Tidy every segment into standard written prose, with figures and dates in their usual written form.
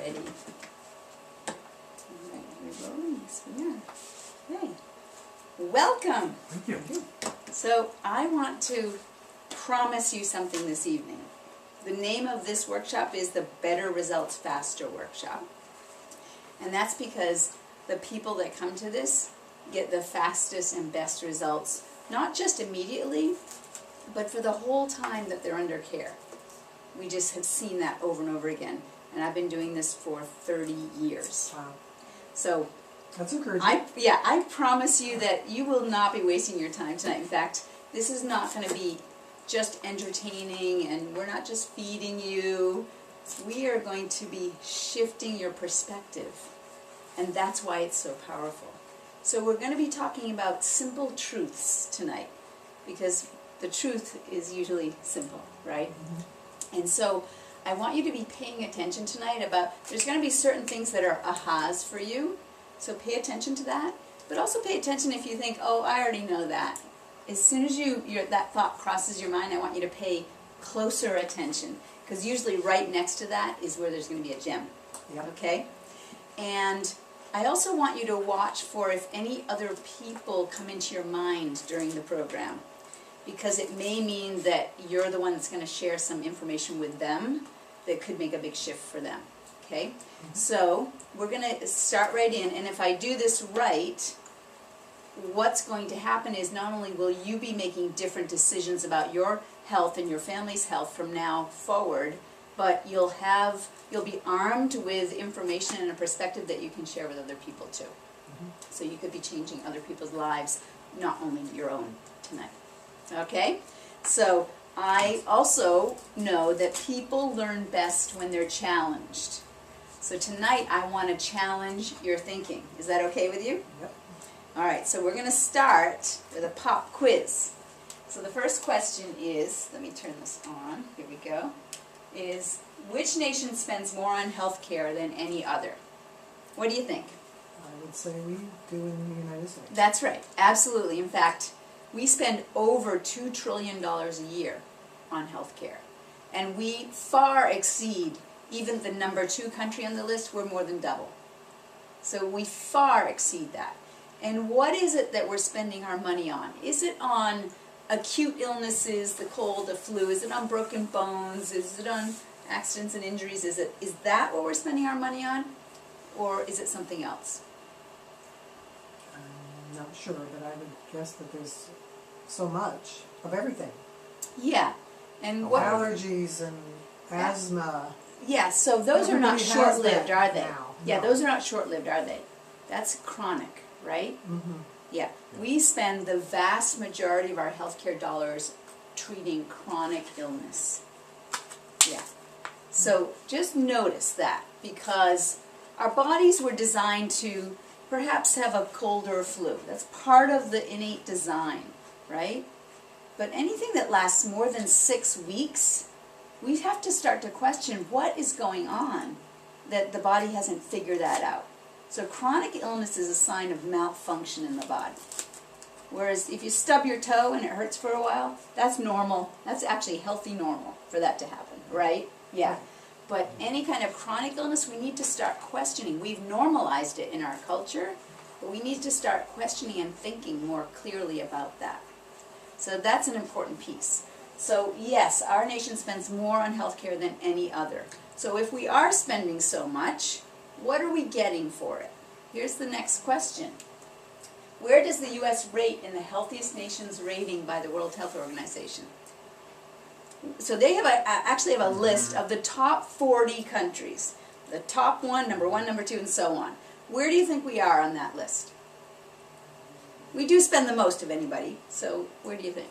ready. All right, we're rolling. Yes, we are. Hey, welcome. Thank you. So I want to promise you something this evening. The name of this workshop is the Better Results Faster Workshop. And that's because the people that come to this get the fastest and best results, not just immediately, but for the whole time that they're under care. We just have seen that over and over again. And I've been doing this for 30 years. Wow. So That's encouraging. I promise you that you will not be wasting your time tonight. In fact, this is not going to be just entertaining, and we're not just feeding you. We are going to be shifting your perspective, and that's why it's so powerful. So we're going to be talking about simple truths tonight, because the truth is usually simple, right? Mm-hmm. And so I want you to be paying attention tonight about, there's going to be certain things that are ahas for you, so pay attention to that, but also pay attention if you think, oh, I already know that. As soon as that thought crosses your mind, I want you to pay closer attention, because usually right next to that is where there's going to be a gem. Yep. Okay? And I also want you to watch for if any other people come into your mind during the program, because it may mean that you're the one that's going to share some information with them that could make a big shift for them. Okay? Mm-hmm. So we're going to start right in, and if I do this right, what's going to happen is not only will you be making different decisions about your health and your family's health from now forward, but you'll be armed with information and a perspective that you can share with other people too. Mm-hmm. So you could be changing other people's lives, not only your own tonight. Okay? So I also know that people learn best when they're challenged. So tonight I want to challenge your thinking. Is that okay with you? Yep. All right, so we're going to start with a pop quiz. So the first question is, let me turn this on, here we go, is which nation spends more on health care than any other? What do you think? I would say we do in the United States. That's right, absolutely. In fact, we spend over $2 trillion a year on health care. And we far exceed even the number 2 country on the list. We're more than double. So we far exceed that. And what is it that we're spending our money on? Is it on acute illnesses, the cold, the flu? Is it on broken bones? Is it on accidents and injuries? Is that what we're spending our money on? Or is it something else? I'm not sure, but I would guess that there's so much of everything. Yeah. And what allergies and asthma. Yeah, so those are not short-lived, are they? Now. Yeah, No. those are not short-lived, are they? That's chronic, right? Mm-hmm. Yeah. We spend the vast majority of our healthcare dollars treating chronic illness. Yeah. So just notice that, because our bodies were designed to perhaps have a cold or a flu. That's part of the innate design, right? But anything that lasts more than 6 weeks, we have to start to question what is going on that the body hasn't figured that out. So chronic illness is a sign of malfunction in the body. Whereas if you stub your toe and it hurts for a while, that's normal. That's actually healthy normal for that to happen, right? Yeah. But any kind of chronic illness, we need to start questioning. We've normalized it in our culture, but we need to start questioning and thinking more clearly about that. So that's an important piece. So yes, our nation spends more on healthcare than any other. So if we are spending so much, what are we getting for it? Here's the next question. Where does the U.S. rate in the Healthiest Nations rating by the World Health Organization? So they have actually have a list of the top 40 countries. The top one, number 2, and so on. Where do you think we are on that list? We do spend the most of anybody, so where do you think?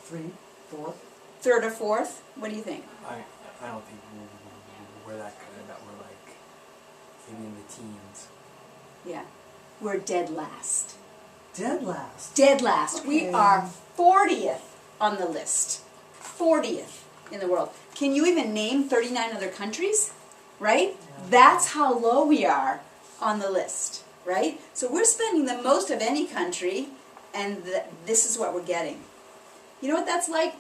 3, 4. 3rd or 4th? What do you think? I don't think we're that good, that we're like maybe in the teens. Yeah. We're dead last. Dead last? Dead last. Okay. We are 40th on the list. 40th in the world. Can you even name 39 other countries? Right? Yeah. That's how low we are on the list. Right? So we're spending the most of any country, and this is what we're getting. You know what that's like?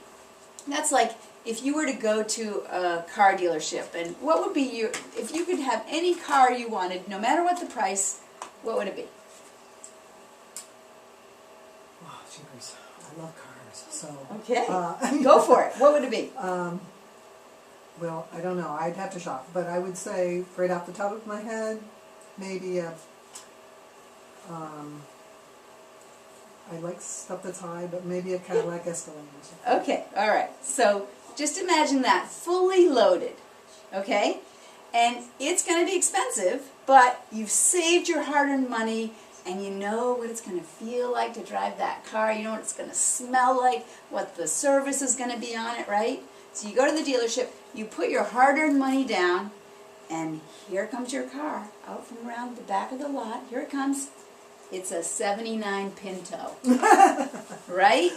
That's like if you were to go to a car dealership, and what would be your, if you could have any car you wanted, no matter what the price, what would it be? Oh, jeepers. I love cars, so. Okay, go for it. What would it be? Well, I don't know. I'd have to shop, but I would say, right off the top of my head, maybe a. I like stuff that's high, but maybe a Cadillac Escalade or something. Okay, all right. So just imagine that fully loaded, okay? And it's going to be expensive, but you've saved your hard-earned money, and you know what it's going to feel like to drive that car. You know what it's going to smell like, what the service is going to be on it, right? So you go to the dealership, you put your hard-earned money down, and here comes your car out from around the back of the lot. Here it comes. It's a 79 Pinto, right?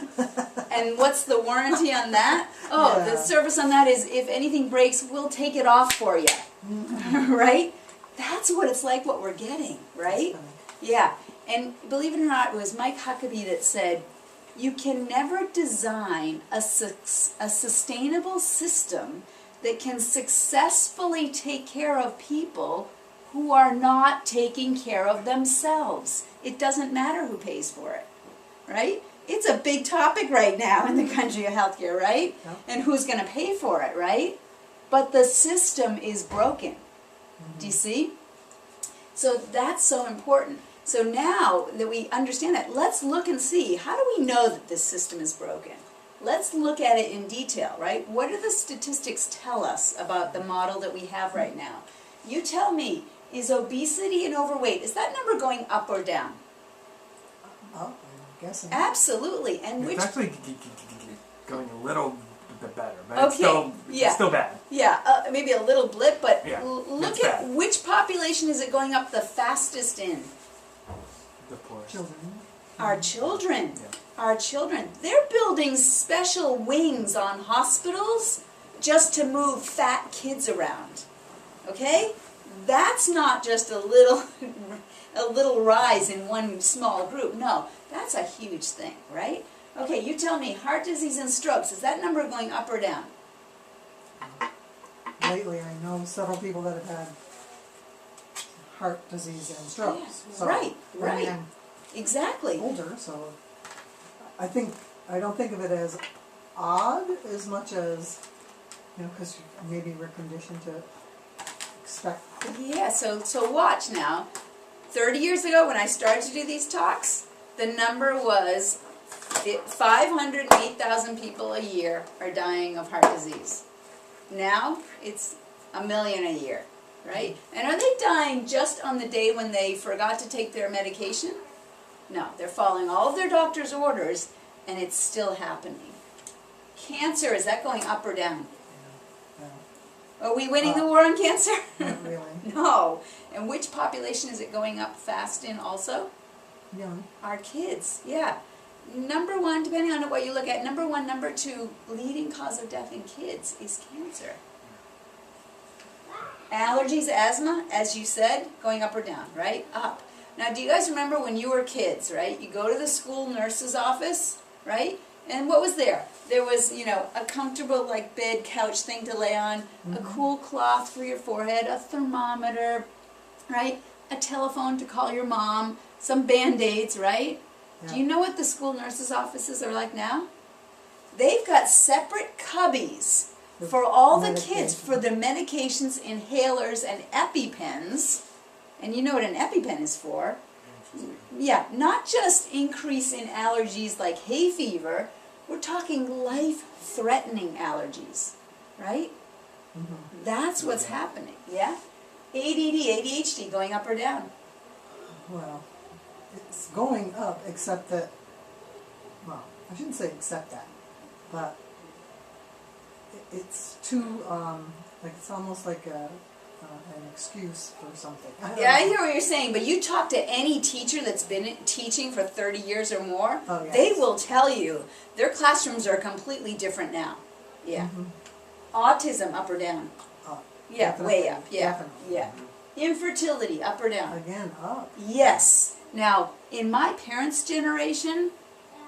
And what's the warranty on that? Oh, Yeah. the service on that is if anything breaks, we'll take it off for you, right? That's what it's like, what we're getting, right? Yeah, and believe it or not, it was Mike Huckabee that said, you can never design a sustainable system that can successfully take care of people who are not taking care of themselves. It doesn't matter who pays for it, right? It's a big topic right now in the country of healthcare, right? Yep. And who's going to pay for it, right? But the system is broken. Do you see? So that's so important. So now that we understand that, let's look and see, how do we know that this system is broken? Let's look at it in detail, right? What do the statistics tell us about the model that we have right now? You tell me, is obesity and overweight, is that number going up or down? Oh, I'm guessing. Absolutely. And which... It's actually going a little bit better, but Okay, it's still bad. Yeah, maybe a little blip, but Yeah, look it's at bad. which population is it going up the fastest in? The poorest. Children. Our children. Yeah. Our children. They're building special wings on hospitals just to move fat kids around. Okay? That's not just a little rise in one small group. No, that's a huge thing, right? Okay, you tell me, heart disease and strokes, is that number going up or down? Lately, I know several people that have had heart disease and strokes. Yeah, So, right. I'm Exactly. older, so I don't think of it as odd as much as, because maybe we're conditioned to expect. Yeah, so watch now. 30 years ago when I started to do these talks, the number was 508,000 people a year are dying of heart disease. Now it's 1 million a year, right? And are they dying just on the day when they forgot to take their medication? No, they're following all of their doctor's orders, and it's still happening. Cancer, is that going up or down? Are we winning the war on cancer? Not really. No. And which population is it going up fast in also? Young. Our kids, yeah. Number one, depending on what you look at, number one, number two, leading cause of death in kids is cancer. Allergies, asthma, as you said, going up or down, right? Up. Now, do you guys remember when you were kids, right? You go to the school nurse's office, right? And what was there? There was, a comfortable, bed, couch thing to lay on, a cool cloth for your forehead, a thermometer, right? A telephone to call your mom, some Band-Aids, right? Yeah. Do you know what the school nurses' offices are like now? They've got separate cubbies for all the kids, for their medications, inhalers, and EpiPens. And you know what an EpiPen is for. Yeah, not just increase in allergies like hay fever, we're talking life-threatening allergies, right? Mm-hmm. That's what's happening, yeah? ADD, ADHD going up or down? Well, it's going up, except that, well, I shouldn't say except that, but it's too, it's almost like an excuse for something. Yeah, I hear what you're saying, but you talk to any teacher that's been teaching for 30 years or more, Oh, yes. they will tell you their classrooms are completely different now. Yeah. Autism, up or down? Yeah, Definitely, way up. Yeah, definitely. yeah. Infertility, up or down? Again, up. Yes. Now, in my parents' generation,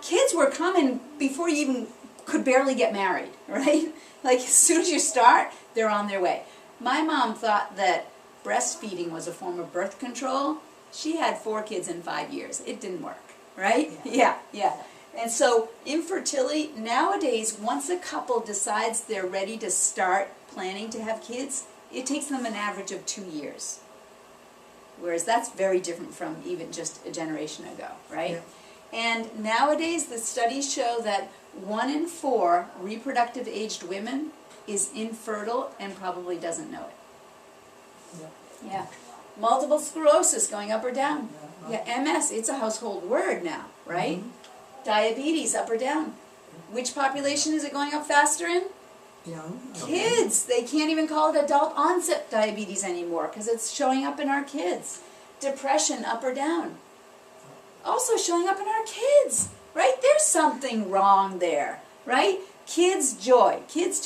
kids were coming before you even could barely get married, right? Like as soon as you start, they're on their way. My mom thought that breastfeeding was a form of birth control. She had 4 kids in 5 years. It didn't work, right? Yeah. And so infertility, nowadays, once a couple decides they're ready to start planning to have kids, it takes them an average of 2 years. Whereas that's very different from even just a generation ago, right? Yeah. And nowadays, the studies show that 1 in 4 reproductive aged women is infertile and probably doesn't know it. Yeah. Multiple sclerosis going up or down. Yeah, MS, it's a household word now, right? Mm-hmm. Diabetes, up or down. Which population is it going up faster in? Young. Kids. They can't even call it adult onset diabetes anymore because it's showing up in our kids. Depression, up or down. Also showing up in our kids, right? There's something wrong there, right? Kids' joy, kids'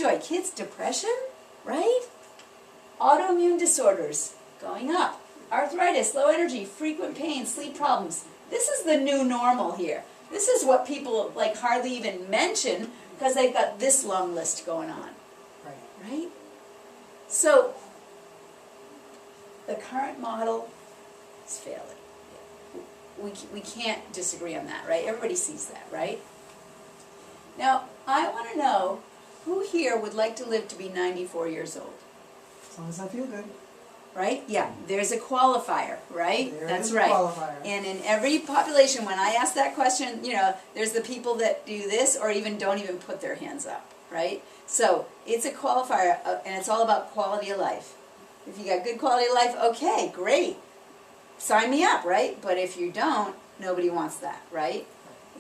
depression, right? Autoimmune disorders, going up. Arthritis, low energy, frequent pain, sleep problems. This is the new normal here. This is what people like hardly even mention because they've got this long list going on, right? So, the current model is failing. We can't disagree on that, right? Everybody sees that, right? Now, I want to know who here would like to live to be 94 years old? As long as I feel good. Right? Yeah, there's a qualifier, right? There That's is a right. qualifier. And in every population, when I ask that question, you know, there's the people that do this or even don't even put their hands up, right? So it's a qualifier, and it's all about quality of life. If you got good quality of life, okay, great. Sign me up, right? But if you don't, nobody wants that, right?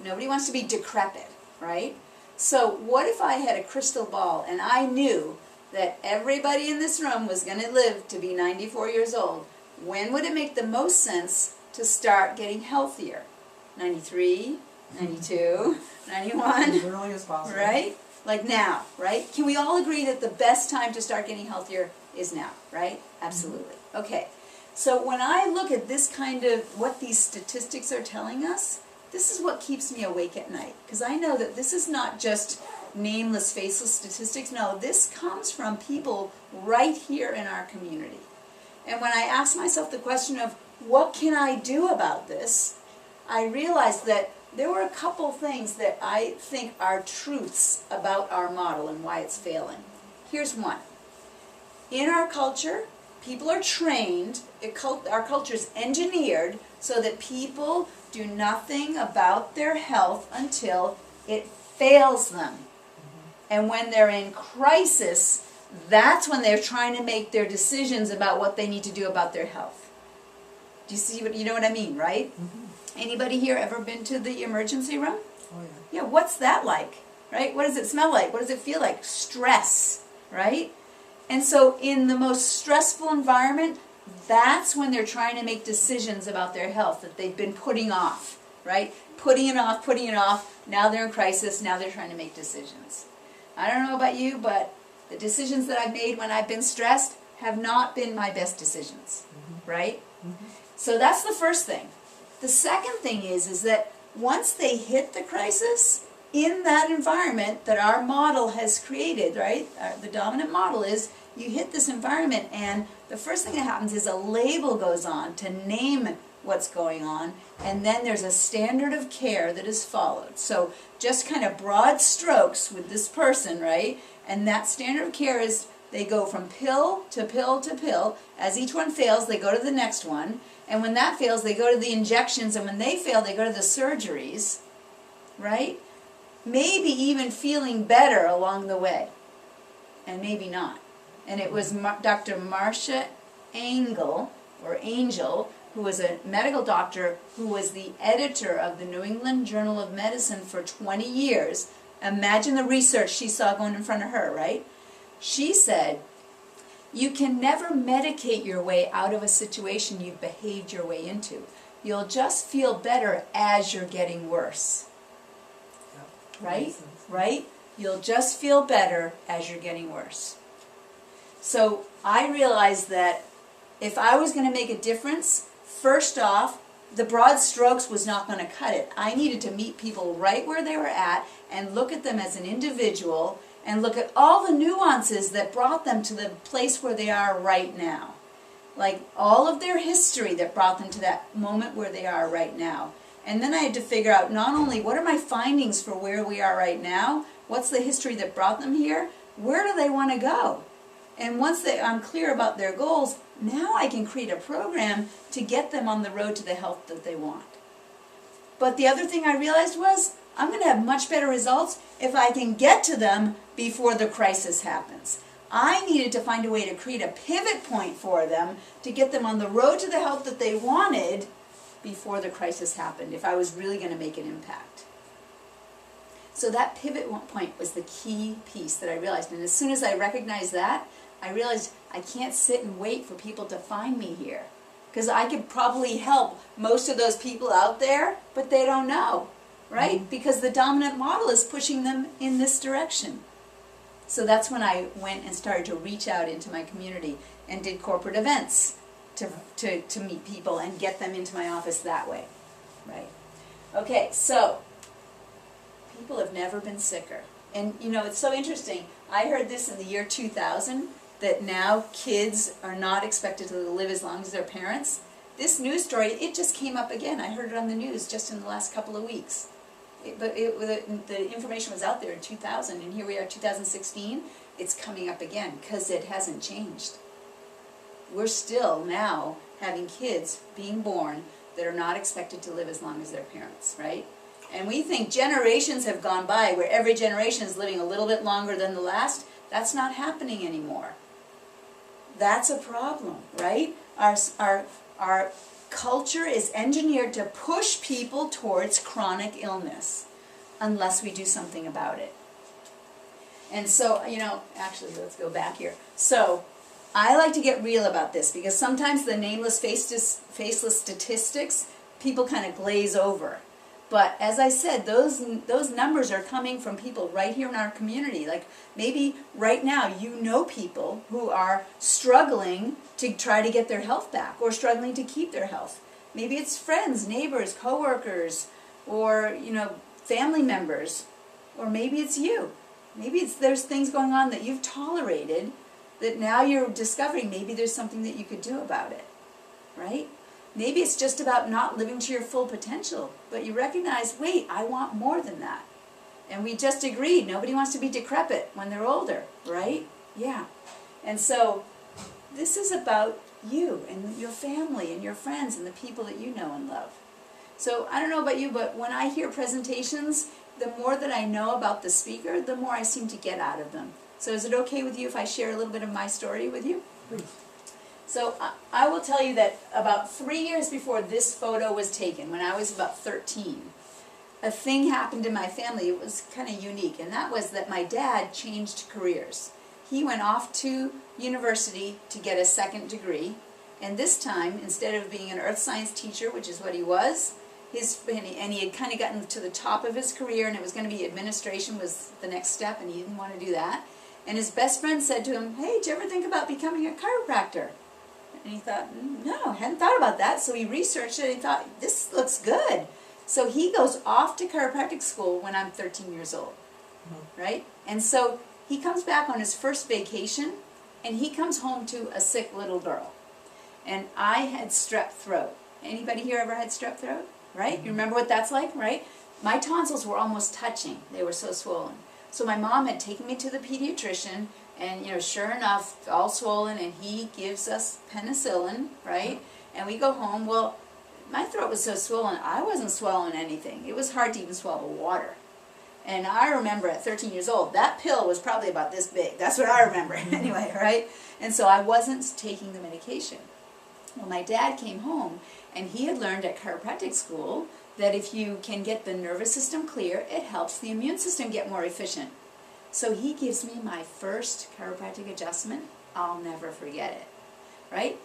Nobody wants to be decrepit, right? So what if I had a crystal ball and I knew that everybody in this room was going to live to be 94 years old? When would it make the most sense to start getting healthier? 93, 92, 91, As early as possible. right? Like now, right? Can we all agree that the best time to start getting healthier is now, right? Absolutely. Okay. So when I look at this kind of, what these statistics are telling us, this is what keeps me awake at night. Because I know that this is not just nameless, faceless statistics. No, this comes from people right here in our community. And when I ask myself the question of, what can I do about this? I realized that there were a couple things that I think are truths about our model and why it's failing. Here's one. In our culture, people are trained, our culture is engineered so that people do nothing about their health until it fails them. And when they're in crisis, that's when they're trying to make their decisions about what they need to do about their health. Do you see what, you know what I mean, right? Mm-hmm. Anybody here ever been to the emergency room? Oh, yeah. Yeah, what's that like, right? What does it smell like? What does it feel like? Stress, right? And so in the most stressful environment, that's when they're trying to make decisions about their health that they've been putting off, right? Putting it off. Now they're in crisis. Now they're trying to make decisions. I don't know about you, but the decisions that I've made when I've been stressed have not been my best decisions, right? Mm-hmm. So that's the first thing. The second thing is that once they hit the crisis, in that environment that our model has created, right? The dominant model is you hit this environment and the first thing that happens is a label goes on to name what's going on, and then there's a standard of care that is followed. So just kind of broad strokes with this person, right? And that standard of care is they go from pill to pill to pill. As each one fails, they go to the next one. And when that fails, they go to the injections. And when they fail, they go to the surgeries, right? Maybe even feeling better along the way. And maybe not. And it was Dr. Marcia Angel, who was a medical doctor who was the editor of the New England Journal of Medicine for 20 years. Imagine the research she saw going in front of her, right? She said, you can never medicate your way out of a situation you've behaved your way into. You'll just feel better as you're getting worse. Right? Right? You'll just feel better as you're getting worse. So I realized that if I was going to make a difference, first off, the broad strokes was not going to cut it. I needed to meet people right where they were at and look at them as an individual and look at all the nuances that brought them to the place where they are right now. Like all of their history that brought them to that moment where they are right now. And then I had to figure out not only what are my findings for where we are right now, what's the history that brought them here, where do they want to go? And once I'm clear about their goals, now I can create a program to get them on the road to the health that they want. But the other thing I realized was, I'm going to have much better results if I can get to them before the crisis happens. I needed to find a way to create a pivot point for them to get them on the road to the health that they wanted before the crisis happened, if I was really going to make an impact. So that pivot point was the key piece that I realized. And as soon as I recognized that, I realized I can't sit and wait for people to find me here. Because I could probably help most of those people out there, but they don't know, right? Mm-hmm. Because the dominant model is pushing them in this direction. So that's when I went and started to reach out into my community and did corporate events to meet people and get them into my office that way, right? Okay, so people have never been sicker. And you know, it's so interesting. I heard this in the year 2000, that now kids are not expected to live as long as their parents. This news story, it just came up again. I heard it on the news just in the last couple of weeks. The information was out there in 2000, and here we are 2016. It's coming up again because it hasn't changed. We're still now having kids being born that are not expected to live as long as their parents, right? And we think generations have gone by where every generation is living a little bit longer than the last. That's not happening anymore. That's a problem, right? Our culture is engineered to push people towards chronic illness unless we do something about it. And so, you know, actually, let's go back here. So, I like to get real about this because sometimes the nameless, faceless statistics, people kind of glaze over. But as I said, those numbers are coming from people right here in our community. Like maybe right now you know people who are struggling to try to get their health back or struggling to keep their health. Maybe it's friends, neighbors, coworkers, or you know, family members, or maybe it's you. Maybe there's things going on that you've tolerated that now you're discovering maybe there's something that you could do about it, right? Maybe it's just about not living to your full potential, but you recognize, wait, I want more than that. And we just agreed, nobody wants to be decrepit when they're older, right? Yeah. And so this is about you and your family and your friends and the people that you know and love. So I don't know about you, but when I hear presentations, the more that I know about the speaker, the more I seem to get out of them. So is it okay with you if I share a little bit of my story with you? Please. So I will tell you that about 3 years before this photo was taken, when I was about 13, a thing happened in my family. It was kind of unique, and that was that my dad changed careers. He went off to university to get a second degree, and this time, instead of being an earth science teacher, which is what he was, and he had kind of gotten to the top of his career, and it was going to be administration was the next step, and he didn't want to do that. And his best friend said to him, hey, did you ever think about becoming a chiropractor? And he thought, no, hadn't thought about that. So he researched it and he thought, this looks good. So he goes off to chiropractic school when I'm 13 years old, right? And so he comes back on his first vacation, and he comes home to a sick little girl. And I had strep throat. Anybody here ever had strep throat? Right? You remember what that's like, right? My tonsils were almost touching. They were so swollen. So my mom had taken me to the pediatrician, and, you know, sure enough, all swollen, and he gives us penicillin, right? And we go home. Well, my throat was so swollen, I wasn't swallowing anything. It was hard to even swallow water. And I remember at 13 years old, that pill was probably about this big. That's what I remember anyway, right? And so I wasn't taking the medication. Well, my dad came home, and he had learned at chiropractic school that if you can get the nervous system clear, it helps the immune system get more efficient. So he gives me my first chiropractic adjustment. I'll never forget it, right?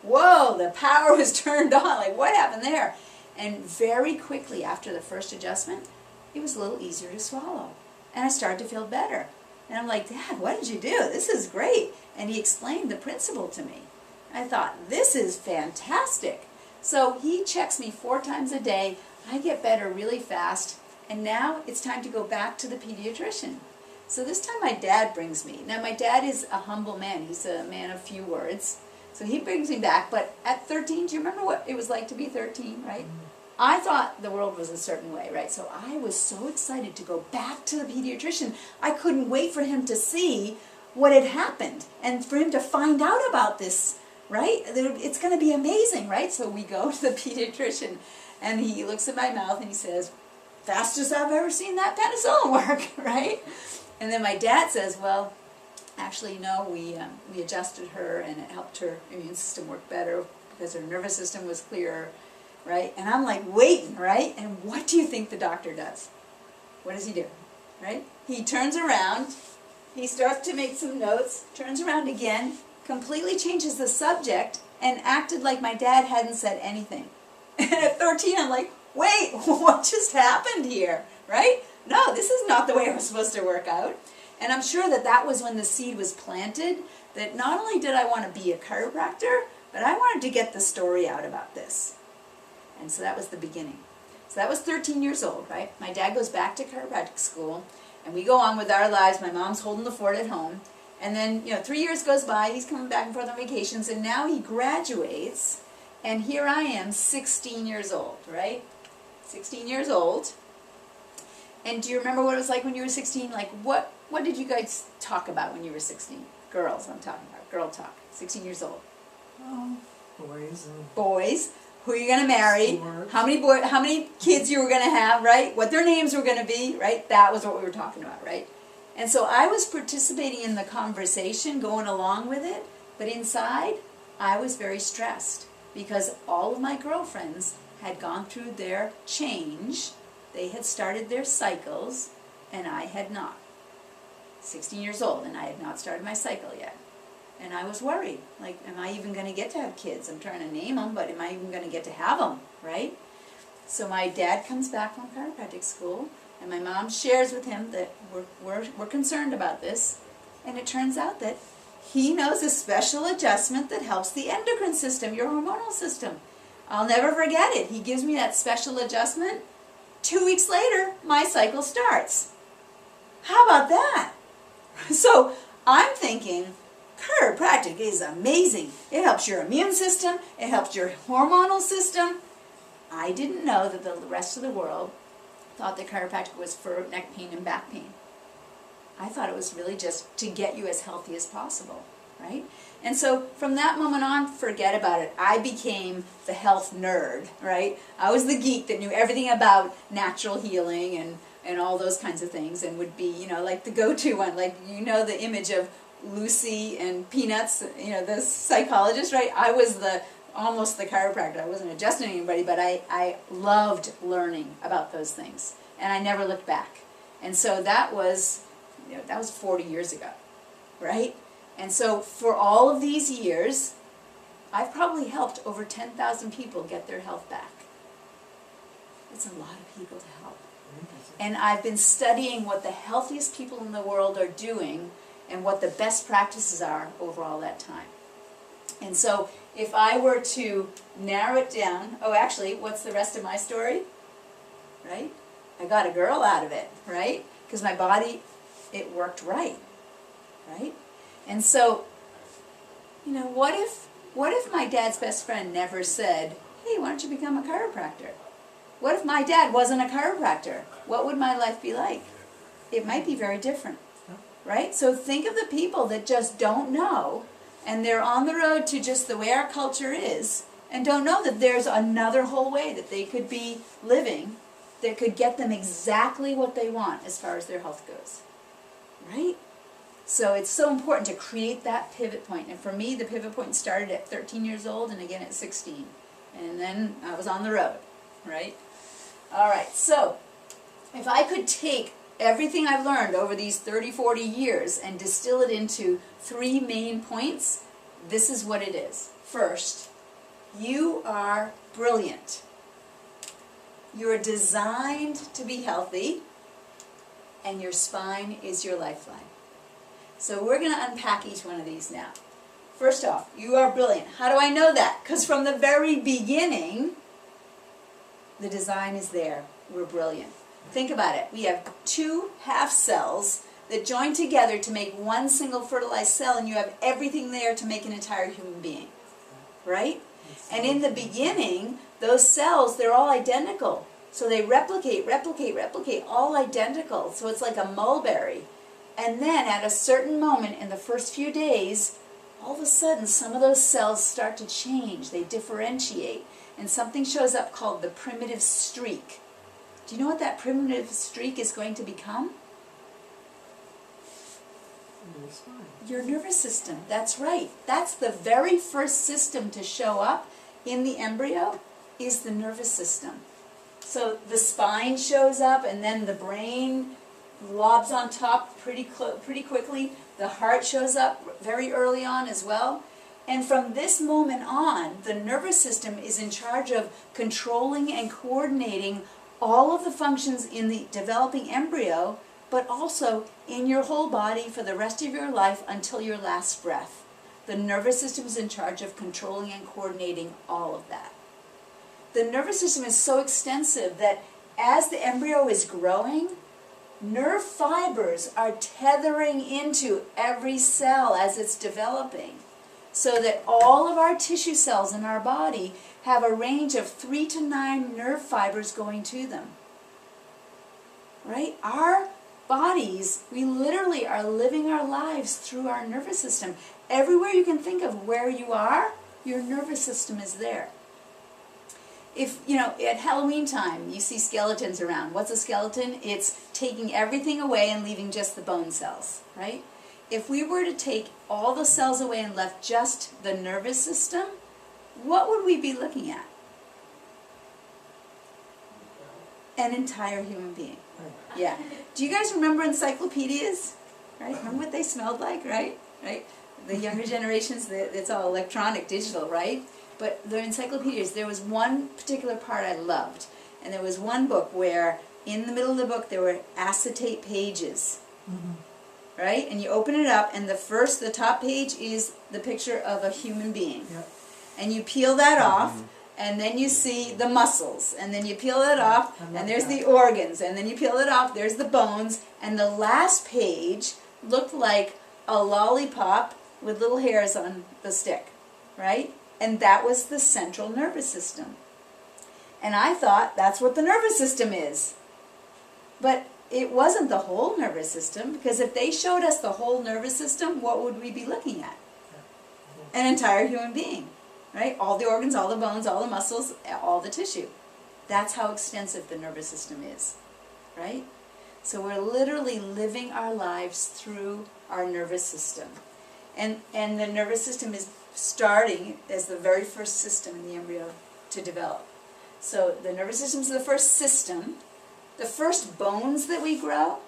Whoa, the power was turned on. Like, what happened there? And very quickly after the first adjustment, it was a little easier to swallow. And I started to feel better. And I'm like, Dad, what did you do? This is great. And he explained the principle to me. I thought, this is fantastic. So he checks me 4 times a day. I get better really fast. And now it's time to go back to the pediatrician. So this time my dad brings me. Now my dad is a humble man. He's a man of few words. So he brings me back. But at 13, do you remember what it was like to be 13, right? I thought the world was a certain way, right? So I was so excited to go back to the pediatrician. I couldn't wait for him to see what had happened and for him to find out about this, right? It's going to be amazing, right? So we go to the pediatrician and he looks at my mouth and he says, fastest I've ever seen that penicillin work, right? And then my dad says, well, actually, no, we adjusted her and it helped her immune system work better because her nervous system was clearer, right? And I'm like waiting, right? And what do you think the doctor does? What does he do, right? He turns around, he starts to make some notes, turns around again, completely changes the subject, and acted like my dad hadn't said anything. And at 13, I'm like, wait, what just happened here, right? No, this is not the way it was supposed to work out. And I'm sure that that was when the seed was planted, that not only did I want to be a chiropractor, but I wanted to get the story out about this. And so that was the beginning. So that was 13 years old, right? My dad goes back to chiropractic school, and we go on with our lives. My mom's holding the fort at home. And then, 3 years goes by, he's coming back and forth on vacations, and now he graduates, and here I am, 16 years old, right? 16 years old. And do you remember what it was like when you were 16? Like, what did you guys talk about when you were 16? Girls, I'm talking about. Girl talk. 16 years old. Boys and Boys. Who are you going to marry? Sports. How many kids you were going to have, right? What their names were going to be, right? That was what we were talking about, right? And so I was participating in the conversation, going along with it, but inside, I was very stressed because all of my girlfriends had gone through their change. They had started their cycles, and I had not. 16 years old, and I had not started my cycle yet. And I was worried, like, am I even going to get to have kids? I'm trying to name them, but am I even going to get to have them, right? So my dad comes back from chiropractic school, and my mom shares with him that we're concerned about this, and it turns out that he knows a special adjustment that helps the endocrine system, your hormonal system. I'll never forget it. He gives me that special adjustment. 2 weeks later, my cycle starts. How about that? So I'm thinking, chiropractic is amazing. It helps your immune system. It helps your hormonal system. I didn't know that the rest of the world thought that chiropractic was for neck pain and back pain. I thought it was really just to get you as healthy as possible, right? And so from that moment on, forget about it. I became the health nerd, right? I was the geek that knew everything about natural healing and all those kinds of things, and would be, like the go-to one, like, the image of Lucy and Peanuts, the psychologist, right? I was almost the chiropractor. I wasn't adjusting anybody, but I loved learning about those things, and I never looked back. And so that was 40 years ago, right? And so for all of these years, I've probably helped over 10,000 people get their health back. It's a lot of people to help. And I've been studying what the healthiest people in the world are doing and what the best practices are over all that time. And so if I were to narrow it down, actually, what's the rest of my story? Right? I got a girl out of it, right? Because my body, it worked right, right? And so, what if my dad's best friend never said, hey, why don't you become a chiropractor? What if my dad wasn't a chiropractor? What would my life be like? It might be very different, right? So think of the people that just don't know, and they're on the road to just the way our culture is, and don't know that there's another whole way that they could be living that could get them exactly what they want as far as their health goes, right? So it's so important to create that pivot point. And for me, the pivot point started at 13 years old and again at 16. And then I was on the road, right? All right, so if I could take everything I've learned over these 30, 40 years and distill it into 3 main points, this is what it is. First, you are brilliant. You're designed to be healthy, and your spine is your lifeline. So we're going to unpack each one of these now. First off, you are brilliant. How do I know that? Because from the very beginning, the design is there. We're brilliant. Think about it. We have 2 half cells that join together to make one single fertilized cell, and you have everything there to make an entire human being, right? And in the beginning, those cells, they're all identical. So they replicate, all identical. So it's like a mulberry. And then at a certain moment in the first few days, all of a sudden some of those cells start to change. They differentiate. And something shows up called the primitive streak. Do you know what that primitive streak is going to become? Your nervous system. That's right. That's the very first system to show up in the embryo is the nervous system. So the spine shows up, and then the brain lobs on top pretty quickly. The heart shows up very early on as well. And from this moment on, the nervous system is in charge of controlling and coordinating all of the functions in the developing embryo, but also in your whole body for the rest of your life until your last breath. The nervous system is in charge of controlling and coordinating all of that. The nervous system is so extensive that as the embryo is growing, nerve fibers are tethering into every cell as it's developing, so that all of our tissue cells in our body have a range of 3 to 9 nerve fibers going to them. Right? Our bodies, we literally are living our lives through our nervous system. Everywhere you can think of where you are, your nervous system is there. If, at Halloween time, you see skeletons around. What's a skeleton? It's taking everything away and leaving just the bone cells, right? If we were to take all the cells away and left just the nervous system, what would we be looking at? An entire human being. Yeah. Do you guys remember encyclopedias? Right? Remember what they smelled like, right? Right? The younger generations, it's all electronic, digital, right? But the encyclopedias, there was one particular part I loved. And there was one book where in the middle of the book there were acetate pages. Mm-hmm. Right? And you open it up, and the top page is the picture of a human being. Yep. And you peel that off, and then you see the muscles, and then you peel it off, and there's the organs, and then you peel it off, there's the bones, and the last page looked like a lollipop with little hairs on the stick, right? And that was the central nervous system. And I thought that's what the nervous system is. But it wasn't the whole nervous system, because if they showed us the whole nervous system, what would we be looking at? An entire human being, right? All the organs, all the bones, all the muscles, all the tissue. That's how extensive the nervous system is, right? So we're literally living our lives through our nervous system. And the nervous system is starting as the very first system in the embryo to develop. So the nervous system is the first system. The first bones that we grow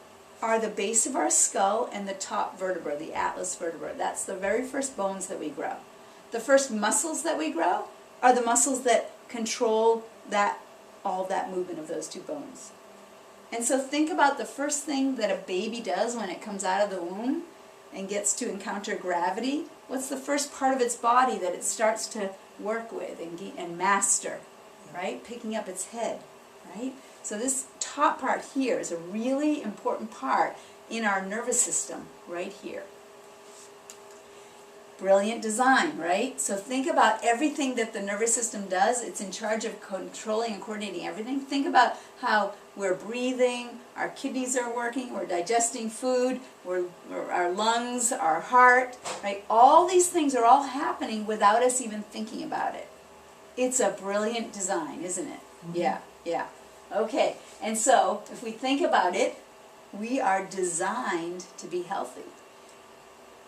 are the base of our skull and the top vertebra, the atlas vertebra. That's the very first bones that we grow. The first muscles that we grow are the muscles that control all that movement of those two bones. And so think about the first thing that a baby does when it comes out of the womb and gets to encounter gravity. What's the first part of its body that it starts to work with and master, right? Picking up its head, right? So this top part here is a really important part in our nervous system right here. Brilliant design, right? So think about everything that the nervous system does. It's in charge of controlling and coordinating everything. Think about how we're breathing, our kidneys are working, we're digesting food, our lungs, our heart, right? All these things are all happening without us even thinking about it. It's a brilliant design, isn't it? Mm-hmm. Yeah. Okay, and so if we think about it, we are designed to be healthy.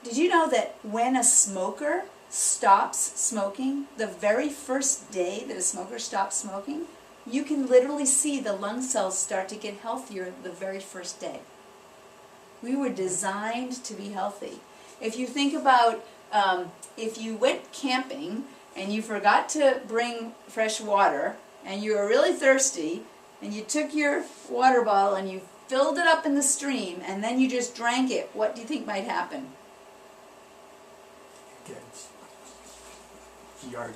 Did you know that when a smoker stops smoking, the very first day that a smoker stops smoking, you can literally see the lung cells start to get healthier the very first day. We were designed to be healthy. If you think about if you went camping and you forgot to bring fresh water and you were really thirsty and you took your water bottle and you filled it up in the stream and then you just drank it, what do you think might happen? Giardia.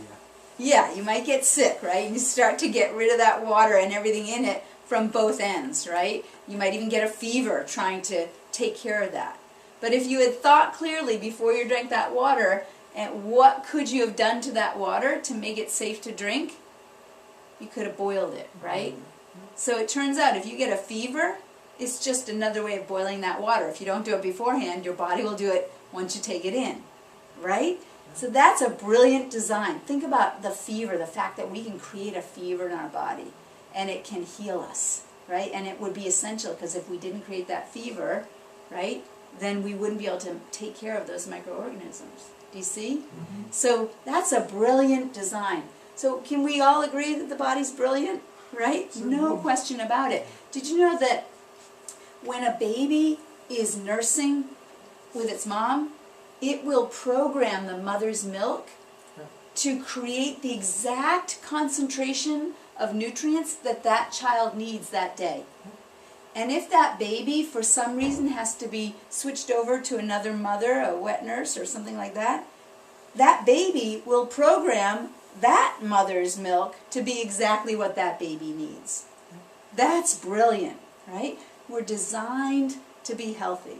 Yeah, you might get sick, right? You start to get rid of that water and everything in it from both ends, right? You might even get a fever trying to take care of that. But if you had thought clearly before you drank that water, and what could you have done to that water to make it safe to drink? You could have boiled it, right? So it turns out if you get a fever, it's just another way of boiling that water. If you don't do it beforehand, your body will do it once you take it in, right? So that's a brilliant design. Think about the fever, the fact that we can create a fever in our body and it can heal us, right? And it would be essential because if we didn't create that fever, right, then we wouldn't be able to take care of those microorganisms. Do you see? Mm-hmm. So that's a brilliant design. So can we all agree that the body's brilliant, right? No question about it. Did you know that when a baby is nursing with its mom, it will program the mother's milk to create the exact concentration of nutrients that that child needs that day. And if that baby, for some reason, has to be switched over to another mother, a wet nurse or something like that, that baby will program that mother's milk to be exactly what that baby needs. That's brilliant, right? We're designed to be healthy.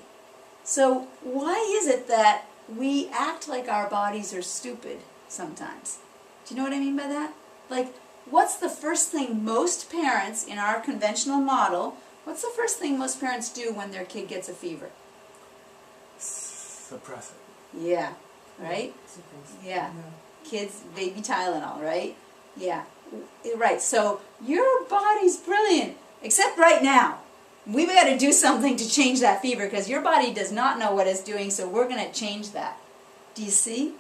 So why is it that we act like our bodies are stupid sometimes? Do you know what I mean by that? Like, what's the first thing most parents in our conventional model, what's the first thing most parents do when their kid gets a fever? Suppress it. Yeah, right? Yeah. Kids, baby Tylenol, right? Yeah, right. So your body's brilliant, except right now. We've got to do something to change that fever because your body does not know what it's doing, so we're going to change that. Do you see?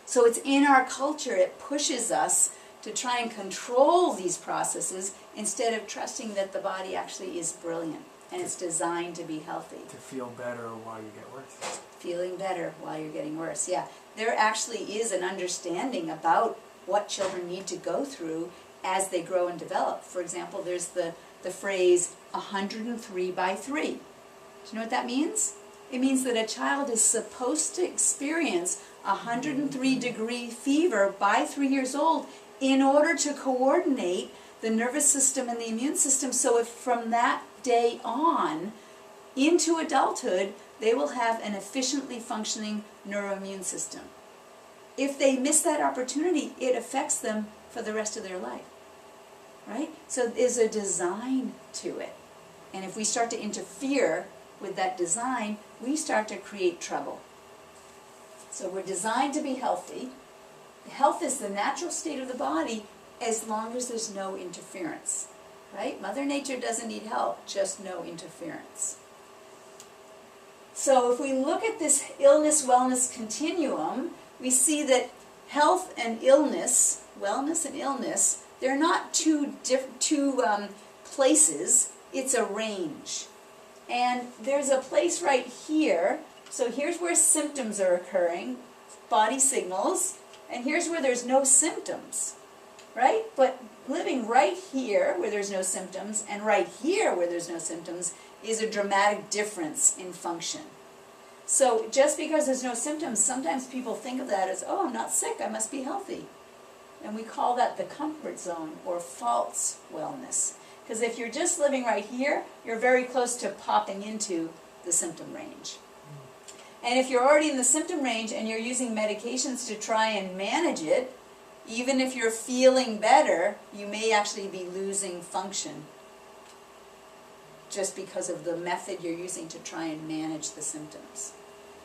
So it's in our culture. It pushes us to try and control these processes instead of trusting that the body actually is brilliant and it's designed to be healthy. To feel better while you get worse. Feeling better while you're getting worse, yeah. There actually is an understanding about what children need to go through as they grow and develop. For example, there's the phrase 103 by 3. Do you know what that means? It means that a child is supposed to experience 103-degree fever by 3 years old in order to coordinate the nervous system and the immune system, so if from that day on into adulthood, they will have an efficiently functioning neuroimmune system. If they miss that opportunity, it affects them for the rest of their life. Right? So there's a design to it. And if we start to interfere with that design, we start to create trouble. So we're designed to be healthy. Health is the natural state of the body as long as there's no interference. Right? Mother Nature doesn't need help, just no interference. So if we look at this illness-wellness continuum, we see that health and illness, wellness and illness, they're not two places, it's a range. And there's a place right here, so here's where symptoms are occurring, body signals, and here's where there's no symptoms, right? But living right here where there's no symptoms and right here where there's no symptoms is a dramatic difference in function. So just because there's no symptoms, sometimes people think of that as, oh, I'm not sick, I must be healthy. And we call that the comfort zone or false wellness. Because if you're just living right here, you're very close to popping into the symptom range. And if you're already in the symptom range and you're using medications to try and manage it, even if you're feeling better, you may actually be losing function just because of the method you're using to try and manage the symptoms.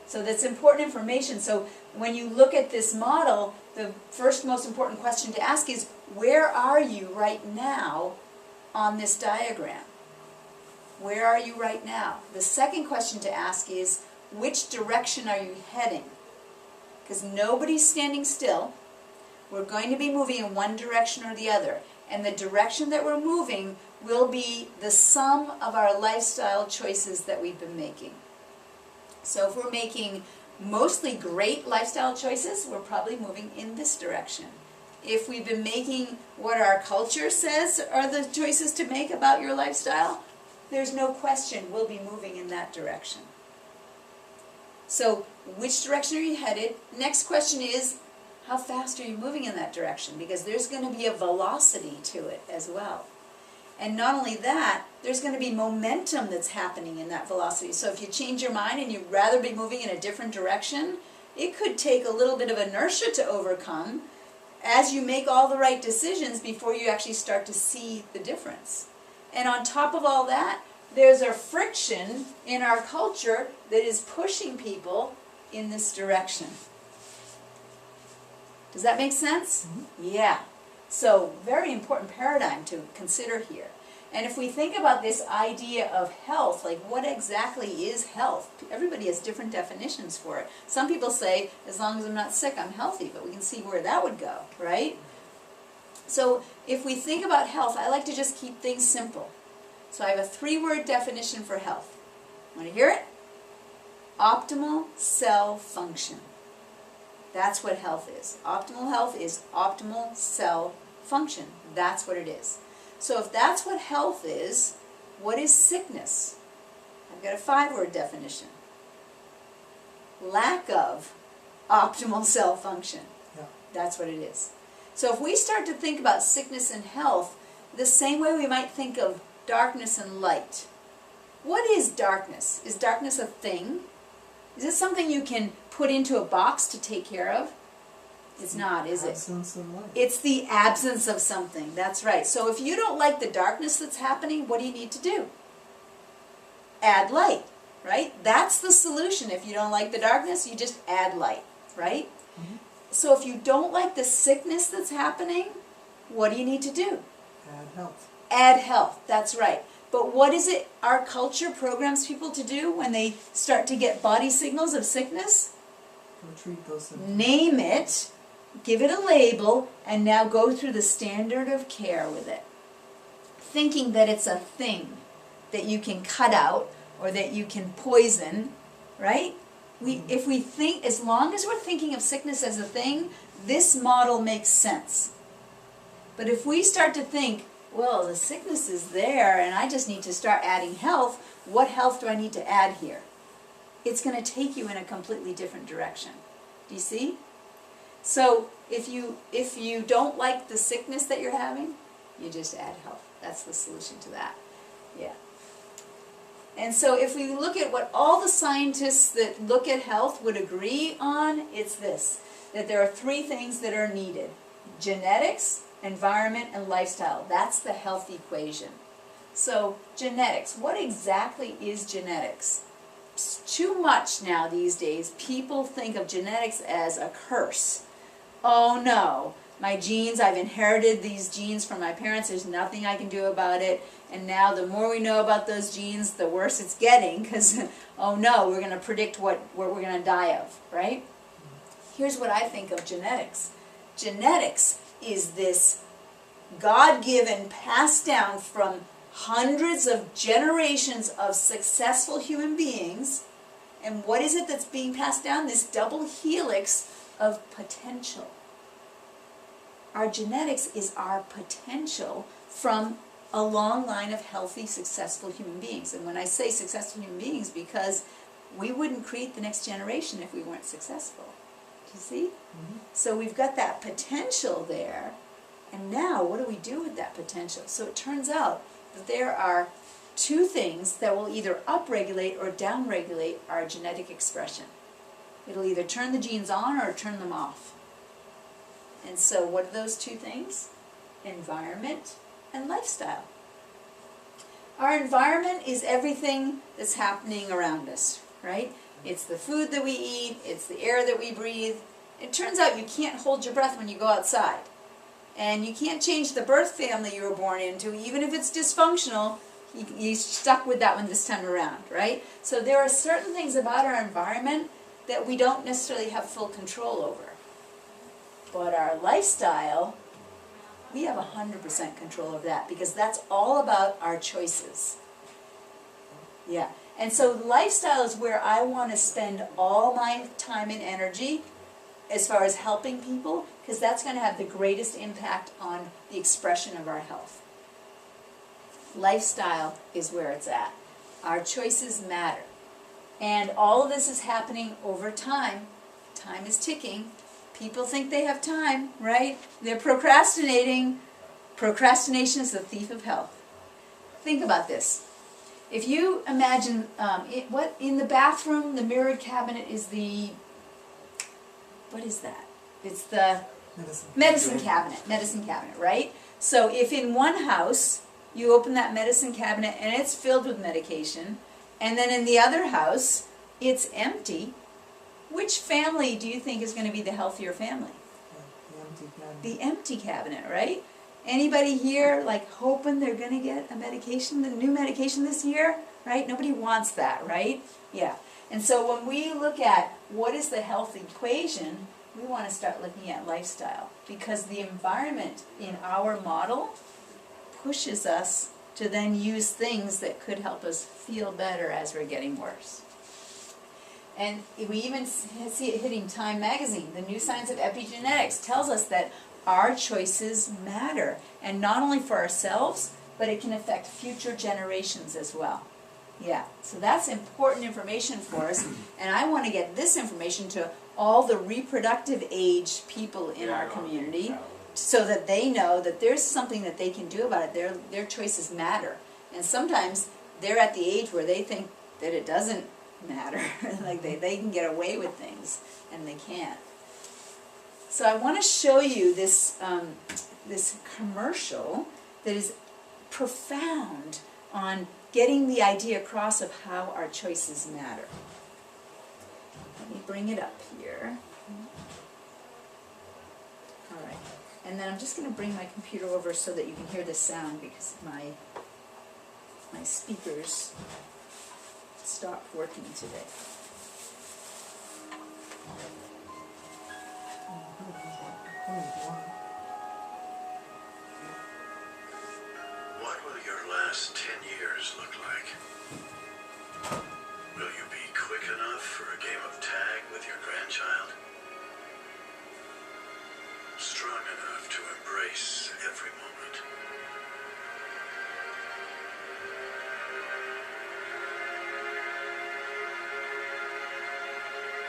So that's important information. So when you look at this model, the first most important question to ask is, where are you right now on this diagram? Where are you right now? The second question to ask is, which direction are you heading? Because nobody's standing still. We're going to be moving in one direction or the other. And the direction that we're moving will be the sum of our lifestyle choices that we've been making. So if we're making mostly great lifestyle choices, we're probably moving in this direction. If we've been making what our culture says are the choices to make about your lifestyle, there's no question we'll be moving in that direction. So which direction are you headed? Next question is, how fast are you moving in that direction? Because there's going to be a velocity to it as well. And not only that, there's going to be momentum that's happening in that velocity. So if you change your mind and you'd rather be moving in a different direction, it could take a little bit of inertia to overcome as you make all the right decisions before you actually start to see the difference. And on top of all that, there's a friction in our culture that is pushing people in this direction. Does that make sense? Mm-hmm. Yeah. So, very important paradigm to consider here. And if we think about this idea of health, like what exactly is health? Everybody has different definitions for it. Some people say, as long as I'm not sick, I'm healthy, but we can see where that would go, right? So, if we think about health, I like to just keep things simple. So I have a 3-word definition for health. Want to hear it? Optimal cell function. That's what health is. Optimal health is optimal cell function. That's what it is. So if that's what health is, what is sickness? I've got a 5-word definition. Lack of optimal cell function. Yeah. That's what it is. So if we start to think about sickness and health the same way we might think of darkness and light. What is darkness? Is darkness a thing? Is it something you can put into a box to take care of? It's not, is it? Absence of light. It's the absence of something. That's right. So if you don't like the darkness that's happening, what do you need to do? Add light, right? That's the solution. If you don't like the darkness, you just add light, right? Mm-hmm. So if you don't like the sickness that's happening, what do you need to do? Add health. Add health, that's right. But what is it our culture programs people to do when they start to get body signals of sickness? Go treat those symptoms. Name it, give it a label, and now go through the standard of care with it. Thinking that it's a thing that you can cut out or that you can poison, right? If we think, as long as we're thinking of sickness as a thing, this model makes sense. But if we start to think, well, the sickness is there and I just need to start adding health, what health do I need to add here? It's going to take you in a completely different direction. Do you see? So if you don't like the sickness that you're having, you just add health. That's the solution to that. Yeah. And so if we look at what all the scientists that look at health would agree on, it's this, that there are 3 things that are needed. Genetics, environment, and lifestyle. That's the health equation. So genetics, what exactly is genetics? Too much now these days, people think of genetics as a curse. Oh no, my genes, I've inherited these genes from my parents, there's nothing I can do about it, and now the more we know about those genes, the worse it's getting, because, oh no, we're going to predict what we're going to die of, right? Here's what I think of genetics. Genetics is this God-given, passed down from hundreds of generations of successful human beings. And what is it that's being passed down? This double helix of potential. Our genetics is our potential from a long line of healthy, successful human beings. And when I say successful human beings, because we wouldn't create the next generation if we weren't successful. Do you see? Mm-hmm. So we've got that potential there. And now, what do we do with that potential? So it turns out that there are 2 things that will either upregulate or downregulate our genetic expression. It'll either turn the genes on or turn them off. And so what are those 2 things? Environment and lifestyle. Our environment is everything that's happening around us, right? It's the food that we eat, it's the air that we breathe. It turns out you can't hold your breath when you go outside. And you can't change the birth family you were born into, even if it's dysfunctional. You're stuck with that one this time around, right? So there are certain things about our environment that we don't necessarily have full control over. But our lifestyle, we have 100% control of that, because that's all about our choices. Yeah. And so lifestyle is where I want to spend all my time and energy as far as helping people, because that's going to have the greatest impact on the expression of our health. Lifestyle is where it's at. Our choices matter. And all of this is happening over time. Time is ticking. People think they have time, right? They're procrastinating. Procrastination is the thief of health. think about this. If you imagine, what in the bathroom, the mirrored cabinet is the, what is that? It's the medicine cabinet, right? So if in one house, you open that medicine cabinet and it's filled with medication, and then in the other house, it's empty, which family do you think is going to be the healthier family? The empty cabinet. The empty cabinet, right? Anybody here like hoping they're going to get a medication, the new medication this year, right? Nobody wants that, right? Yeah. And so when we look at what is the health equation, we want to start looking at lifestyle, because the environment in our model pushes us to then use things that could help us feel better as we're getting worse. And we even see it hitting Time magazine. The new science of epigenetics tells us that our choices matter, and not only for ourselves, but it can affect future generations as well. Yeah, so that's important information for us, and I want to get this information to all the reproductive age people in our community, so that they know that there's something that they can do about it. Their choices matter. And sometimes they're at the age where they think that it doesn't matter. Like they can get away with things, and they can't. So I want to show you this, this commercial that is profound on getting the idea across of how our choices matter. Let me bring it up here. All right. And then I'm just going to bring my computer over so that you can hear the sound, because my speakers stopped working today. What will your last 10 years look like? Will you be quick enough for a game of tag with your grandchild? Strong enough to embrace every moment?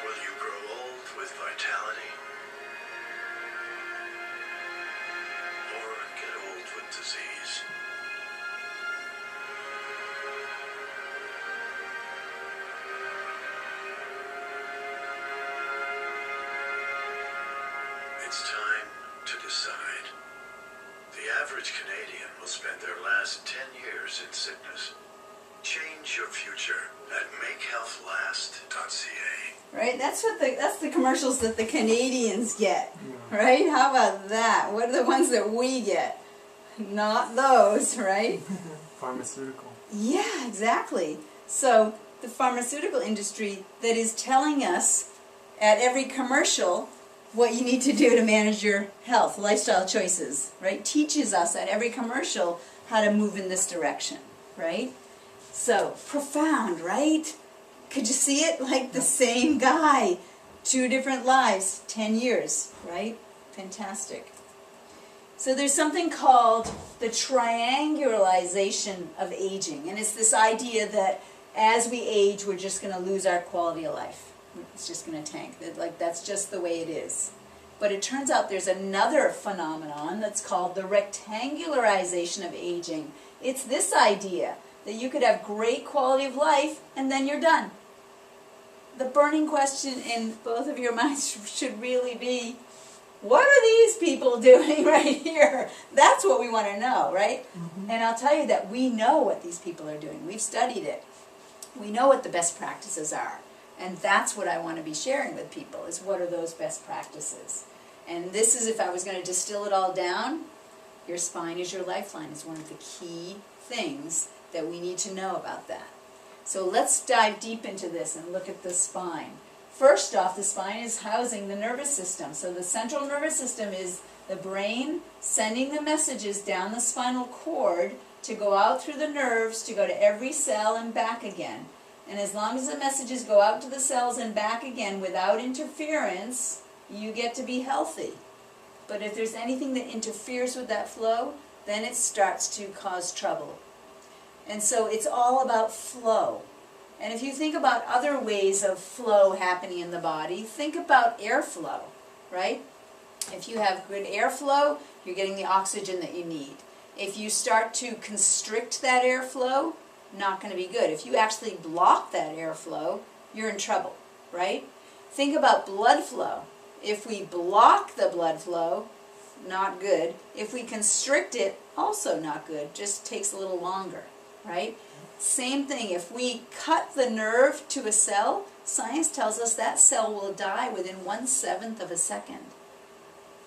Will you grow old with vitality? Or get old with disease? It's time to decide. The average Canadian will spend their last 10 years in sickness. Change your future at makehealthlast.ca. Right? That's the commercials that the Canadians get. Right? How about that? What are the ones that we get? Not those, right? Pharmaceutical. Yeah, exactly. So the pharmaceutical industry that is telling us at every commercial what you need to do to manage your health, lifestyle choices, right? Teaches us at every commercial how to move in this direction, right? So, profound, right? Could you see it? Like the same guy, 2 different lives, 10 years, right? Fantastic. So there's something called the triangulation of aging, and it's this idea that as we age, we're just going to lose our quality of life. It's just going to tank. Like, that's just the way it is. But it turns out there's another phenomenon that's called the rectangularization of aging. It's this idea that you could have great quality of life and then you're done. The burning question in both of your minds should really be, what are these people doing right here? That's what we want to know, right? Mm-hmm. And I'll tell you that we know what these people are doing. We've studied it. We know what the best practices are. And that's what I want to be sharing with people, is what are those best practices. And this is, if I was going to distill it all down, your spine is your lifeline. It's one of the key things that we need to know about that. So let's dive deep into this and look at the spine. First off, the spine is housing the nervous system. So the central nervous system is the brain sending the messages down the spinal cord to go out through the nerves to go to every cell and back again. And as long as the messages go out to the cells and back again without interference, you get to be healthy. But if there's anything that interferes with that flow, then it starts to cause trouble. And so it's all about flow. And if you think about other ways of flow happening in the body, think about airflow, right? If you have good airflow, you're getting the oxygen that you need. If you start to constrict that airflow, not going to be good. If you actually block that airflow, you're in trouble, right? Think about blood flow. If we block the blood flow, not good. If we constrict it, also not good. Just takes a little longer, right? Same thing, if we cut the nerve to a cell, science tells us that cell will die within 1/7 of a second.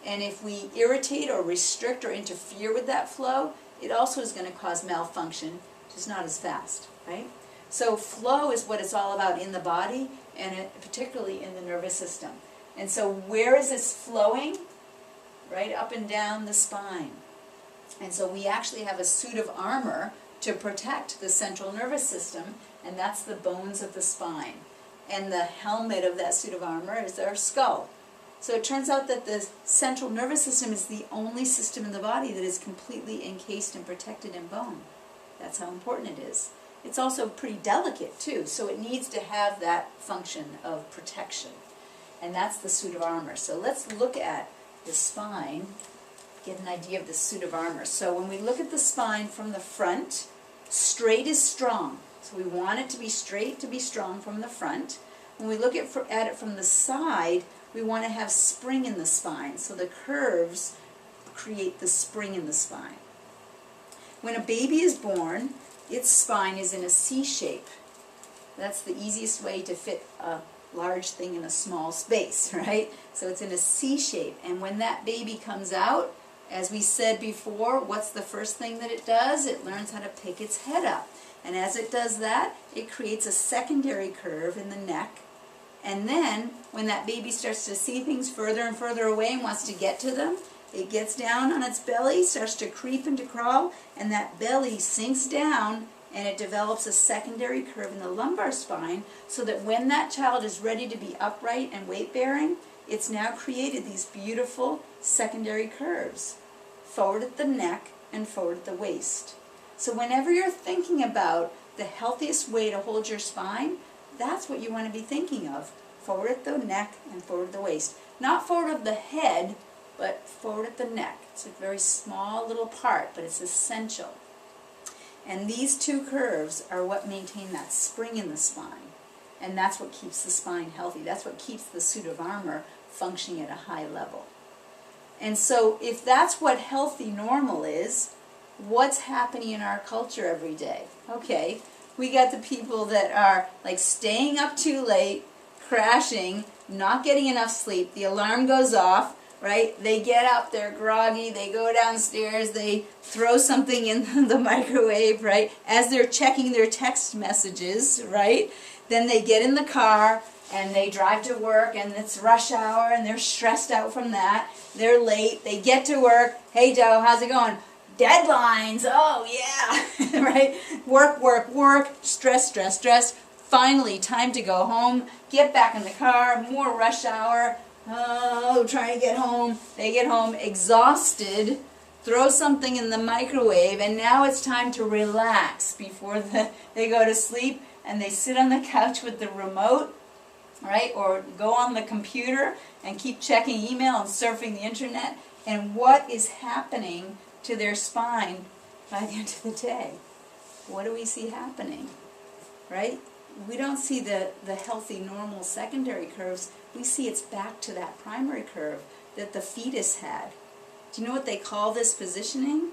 And if we irritate or restrict or interfere with that flow, it also is going to cause malfunction, just not as fast, right? So flow is what it's all about in the body, and particularly in the nervous system. And so where is this flowing? Right up and down the spine. And so we actually have a suit of armor to protect the central nervous system, and that's the bones of the spine. And the helmet of that suit of armor is our skull. So it turns out that the central nervous system is the only system in the body that is completely encased and protected in bone. That's how important it is. It's also pretty delicate too, so it needs to have that function of protection. And that's the suit of armor. So let's look at the spine, get an idea of the suit of armor. So when we look at the spine from the front, straight is strong. So we want it to be straight to be strong from the front. When we look at it from the side, we want to have spring in the spine. So the curves create the spring in the spine. When a baby is born, its spine is in a C shape. That's the easiest way to fit a large thing in a small space, right? So it's in a C shape. And when that baby comes out, as we said before, what's the first thing that it does? It learns how to pick its head up. And as it does that, it creates a secondary curve in the neck. And then, when that baby starts to see things further and further away and wants to get to them, it gets down on its belly, starts to creep and to crawl, and that belly sinks down, and it develops a secondary curve in the lumbar spine, so that when that child is ready to be upright and weight-bearing, it's now created these beautiful secondary curves, forward at the neck and forward at the waist. So whenever you're thinking about the healthiest way to hold your spine, that's what you want to be thinking of, forward at the neck and forward at the waist. Not forward of the head, but forward at the neck. It's a very small little part, but it's essential. And these two curves are what maintain that spring in the spine. And that's what keeps the spine healthy. That's what keeps the suit of armor functioning at a high level. And so if that's what healthy normal is, what's happening in our culture every day? Okay, we got the people that are like staying up too late, crashing, not getting enough sleep, the alarm goes off, right? They get up, they're groggy, they go downstairs, they throw something in the microwave, right? As they're checking their text messages, right? Then they get in the car and they drive to work and it's rush hour and they're stressed out from that. They're late, they get to work, hey Joe, how's it going? Deadlines, oh yeah, right? Work, work, work, stress, stress, stress. Finally, time to go home, get back in the car, more rush hour, oh, trying to get home. They get home exhausted, throw something in the microwave, and now it's time to relax before they go to sleep, and they sit on the couch with the remote, right, or go on the computer and keep checking email and surfing the internet, and what is happening to their spine by the end of the day? What do we see happening, right? We don't see the healthy, normal secondary curves. We see it's back to that primary curve that the fetus had. Do you know what they call this positioning?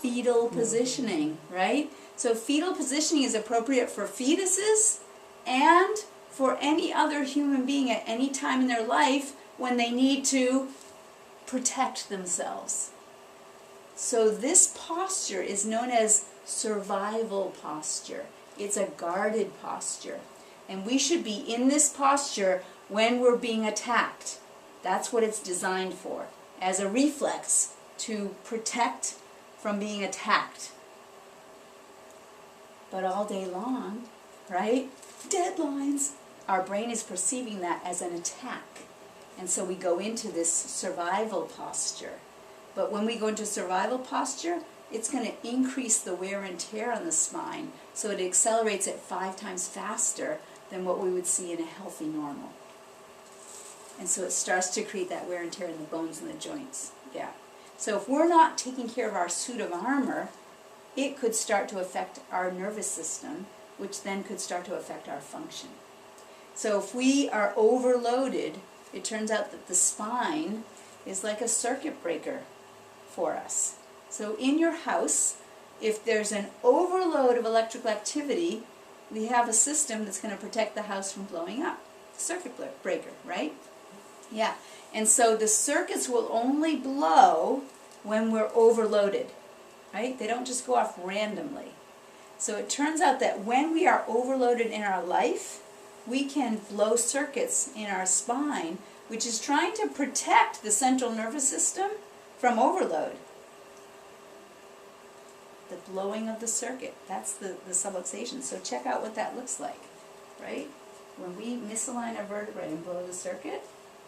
Fetal positioning, right? So fetal positioning is appropriate for fetuses and for any other human being at any time in their life when they need to protect themselves. So this posture is known as survival posture. It's a guarded posture. And we should be in this posture when we're being attacked. That's what it's designed for, as a reflex to protect from being attacked. But all day long, right? Deadlines. Our brain is perceiving that as an attack. And so we go into this survival posture. But when we go into survival posture, it's going to increase the wear and tear on the spine, so it accelerates it 5 times faster than what we would see in a healthy normal. And so it starts to create that wear and tear in the bones and the joints. Yeah. So if we're not taking care of our suit of armor, it could start to affect our nervous system, which then could start to affect our function. So if we are overloaded, it turns out that the spine is like a circuit breaker for us. So in your house, if there's an overload of electrical activity, we have a system that's going to protect the house from blowing up. Circuit breaker, right? Yeah. And so the circuits will only blow when we're overloaded, right? They don't just go off randomly. So it turns out that when we are overloaded in our life, we can blow circuits in our spine, which is trying to protect the central nervous system from overload. The blowing of the circuit, that's the subluxation. So check out what that looks like, right? When we misalign our vertebrae and blow the circuit,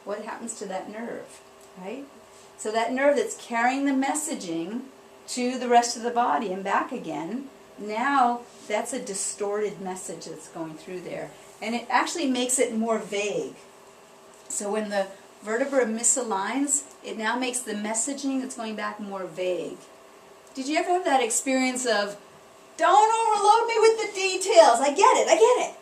what happens to that nerve, right? So that nerve that's carrying the messaging to the rest of the body and back again, now that's a distorted message that's going through there. And it actually makes it more vague. So when the vertebra misaligns, it now makes the messaging that's going back more vague. Did you ever have that experience of, don't overload me with the details, I get it,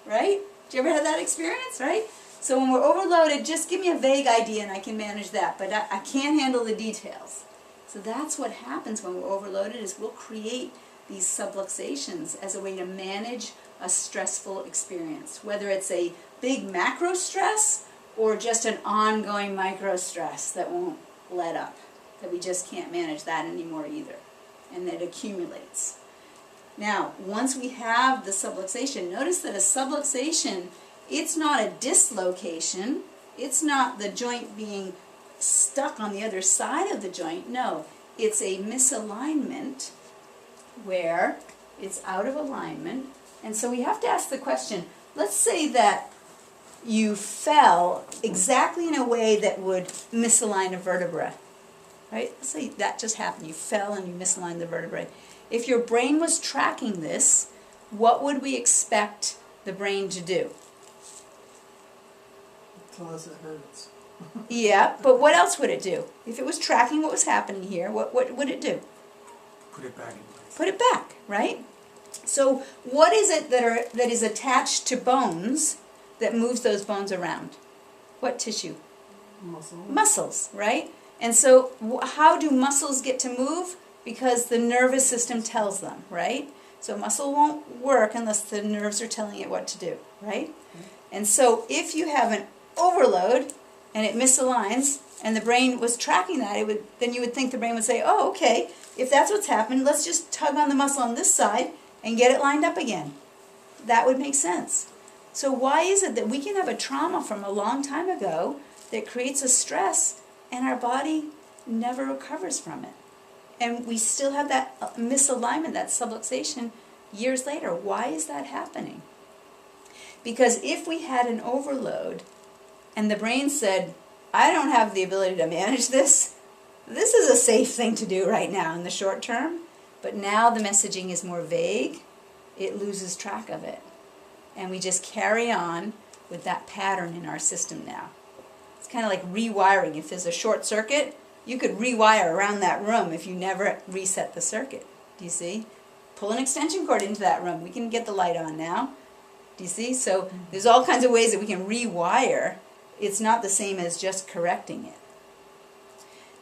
right? Did you ever have that experience, right? So when we're overloaded, just give me a vague idea and I can manage that, but I can't handle the details. So that's what happens when we're overloaded, is we'll create these subluxations as a way to manage a stressful experience, whether it's a big macro stress or just an ongoing micro stress that won't let up, that we just can't manage that anymore either, and that accumulates. Now, once we have the subluxation, notice that a subluxation, it's not a dislocation, it's not the joint being stuck on the other side of the joint, no, it's a misalignment where it's out of alignment. And so we have to ask the question, let's say that you fell exactly in a way that would misalign a vertebra, right? Let's say that just happened, you fell and you misaligned the vertebrae. If your brain was tracking this, what would we expect the brain to do? Tell us it hurts. Yeah, but what else would it do? If it was tracking what was happening here, what would it do? Put it back in place. Put it back, right? So what is it that is attached to bones that moves those bones around? What tissue? Muscle. Muscles, right? And so how do muscles get to move? Because the nervous system tells them, right? So muscle won't work unless the nerves are telling it what to do, right? And so if you have an overload and it misaligns and the brain was tracking that, then you would think the brain would say, oh, okay, if that's what's happened, let's just tug on the muscle on this side and get it lined up again. That would make sense. So why is it that we can have a trauma from a long time ago that creates a stress and our body never recovers from it? And we still have that misalignment, that subluxation, years later. Why is that happening? Because if we had an overload and the brain said, I don't have the ability to manage this, this is a safe thing to do right now in the short term, but now the messaging is more vague, it loses track of it. And we just carry on with that pattern in our system now. It's kind of like rewiring. If there's a short circuit, you could rewire around that room if you never reset the circuit. Do you see? Pull an extension cord into that room. We can get the light on now. Do you see? So there's all kinds of ways that we can rewire. It's not the same as just correcting it.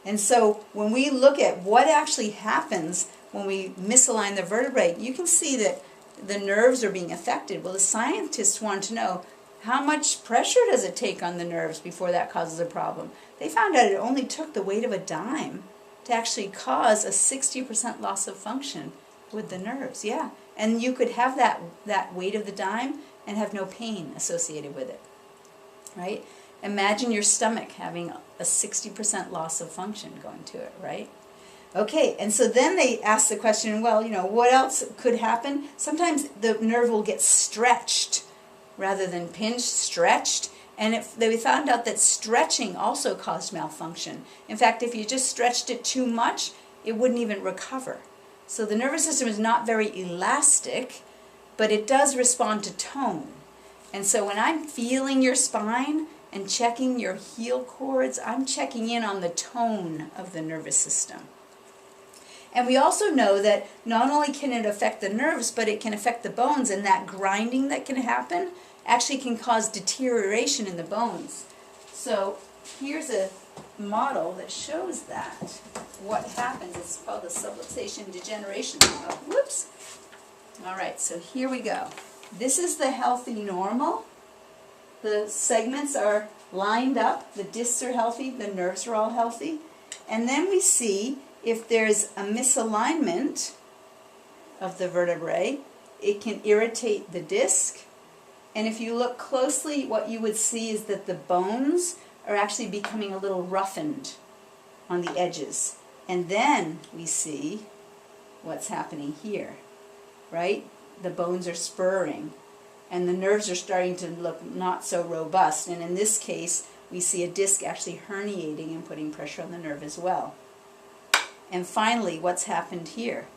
And so when we look at what actually happens when we misalign the vertebrae, you can see that the nerves are being affected. Well, the scientists want to know, how much pressure does it take on the nerves before that causes a problem? They found out it only took the weight of a dime to actually cause a 60% loss of function with the nerves. Yeah, and you could have that weight of the dime and have no pain associated with it, right? Imagine your stomach having a 60% loss of function going to it, right? Okay, and so then they ask the question, well, what else could happen? Sometimes the nerve will get stretched rather than pinched, stretched. And they found out that stretching also caused malfunction. In fact, if you just stretched it too much, it wouldn't even recover. So the nervous system is not very elastic, but it does respond to tone. And so when I'm feeling your spine and checking your heel cords. I'm checking in on the tone of the nervous system. And we also know that not only can it affect the nerves, but it can affect the bones, and that grinding that can happen actually can cause deterioration in the bones. So here's a model that shows that. What happens, it's called the subluxation degeneration model. Whoops. All right, so here we go. This is the healthy normal. The segments are lined up, the discs are healthy, the nerves are all healthy. And then we see if there's a misalignment of the vertebrae, it can irritate the disc. And if you look closely, what you would see is that the bones are actually becoming a little roughened on the edges. And then we see what's happening here, right? The bones are spurring, and the nerves are starting to look not so robust. And in this case, we see a disc actually herniating and putting pressure on the nerve as well. And finally, what's happened here?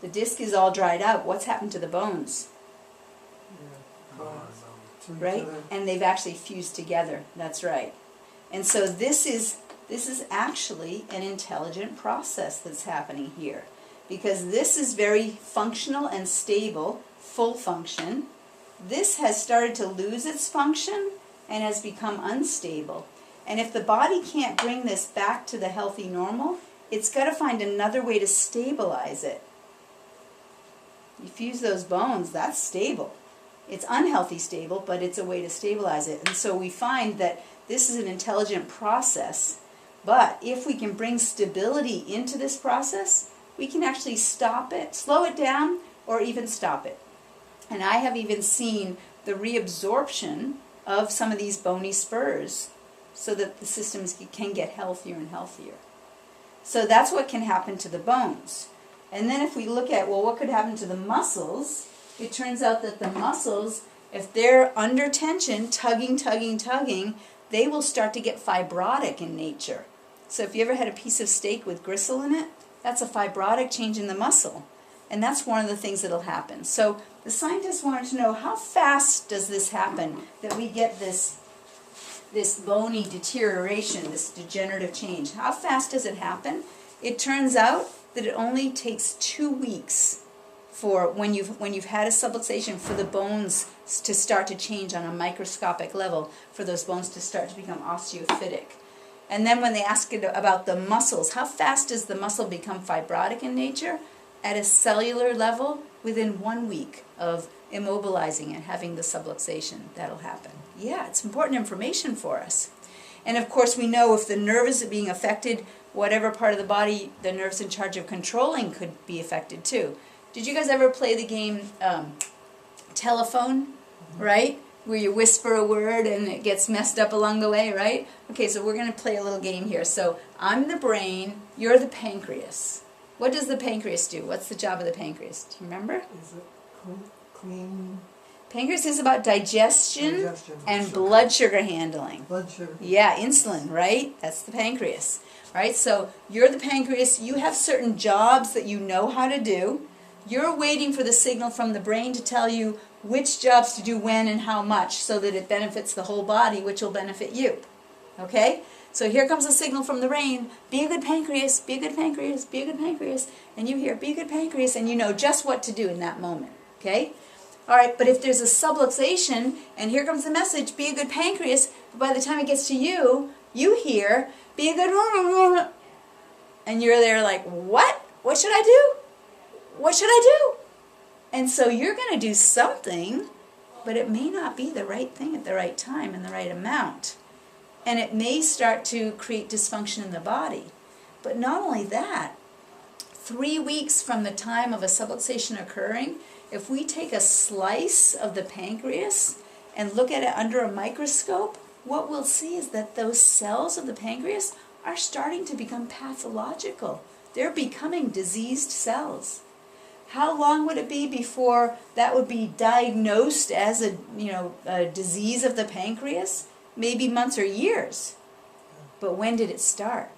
The disc is all dried out. What's happened to the bones? Right? And they've actually fused together. That's right. And so this is actually an intelligent process that's happening here, because this is very functional and stable, full function. This has started to lose its function and has become unstable. And if the body can't bring this back to the healthy normal, it's got to find another way to stabilize it. You fuse those bones, that's stable. It's unhealthy stable, but it's a way to stabilize it. And so we find that this is an intelligent process, but if we can bring stability into this process, we can actually stop it, slow it down, or even stop it. And I have even seen the reabsorption of some of these bony spurs so that the systems can get healthier and healthier. So that's what can happen to the bones. And then if we look at, well, what could happen to the muscles? It turns out that the muscles, if they're under tension, tugging, they will start to get fibrotic in nature. So if you ever had a piece of steak with gristle in it, that's a fibrotic change in the muscle. And that's one of the things that will happen. So the scientists wanted to know, how fast does this happen, that we get this bony deterioration, this degenerative change? How fast does it happen? It turns out that it only takes 2 weeks for when you've had a subluxation for the bones to start to change on a microscopic level, for those bones to start to become osteophytic. And then when they ask it about the muscles, how fast does the muscle become fibrotic in nature? At a cellular level, within 1 week of immobilizing and having the subluxation, that'll happen. Yeah, it's important information for us. And of course we know if the nerve is being affected, whatever part of the body the nerve's in charge of controlling could be affected too. Did you guys ever play the game Telephone, right? Where you whisper a word and it gets messed up along the way, right? Okay, so we're going to play a little game here. So I'm the brain, you're the pancreas. What does the pancreas do? What's the job of the pancreas? Do you remember? Is it clean? Pancreas is about digestion and sugar. blood sugar handling. Blood sugar. Yeah, insulin, right? That's the pancreas. Right? So you're the pancreas. You have certain jobs that you know how to do. You're waiting for the signal from the brain to tell you which jobs to do when and how much, so that it benefits the whole body, which will benefit you. Okay? So here comes a signal from the brain, be a good pancreas, be a good pancreas, be a good pancreas. And you hear, be a good pancreas, and you know just what to do in that moment. Okay? All right, but if there's a subluxation, and here comes the message, be a good pancreas, but by the time it gets to you, you hear, be a good... And you're there like, what? What should I do? What should I do? And so you're going to do something, but it may not be the right thing at the right time and the right amount. And it may start to create dysfunction in the body. But not only that, 3 weeks from the time of a subluxation occurring, if we take a slice of the pancreas and look at it under a microscope, what we'll see is that those cells of the pancreas are starting to become pathological. They're becoming diseased cells. How long would it be before that would be diagnosed as a disease of the pancreas? Maybe months or years. But when did it start?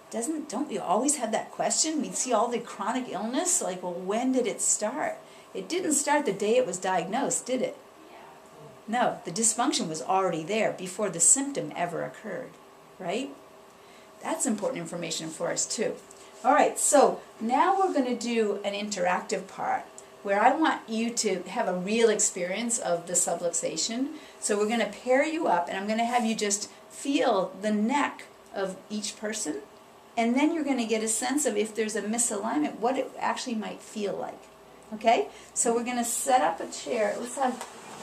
Don't we always have that question? We see all the chronic illness, like, well, when did it start? It didn't start the day it was diagnosed, did it? No, the dysfunction was already there before the symptom ever occurred, right? That's important information for us too. All right, so now we're going to do an interactive part where I want you to have a real experience of the subluxation. So we're going to pair you up, and I'm going to have you just feel the neck of each person, and then you're going to get a sense of if there's a misalignment, what it actually might feel like. Okay? So we're going to set up a chair. Let's have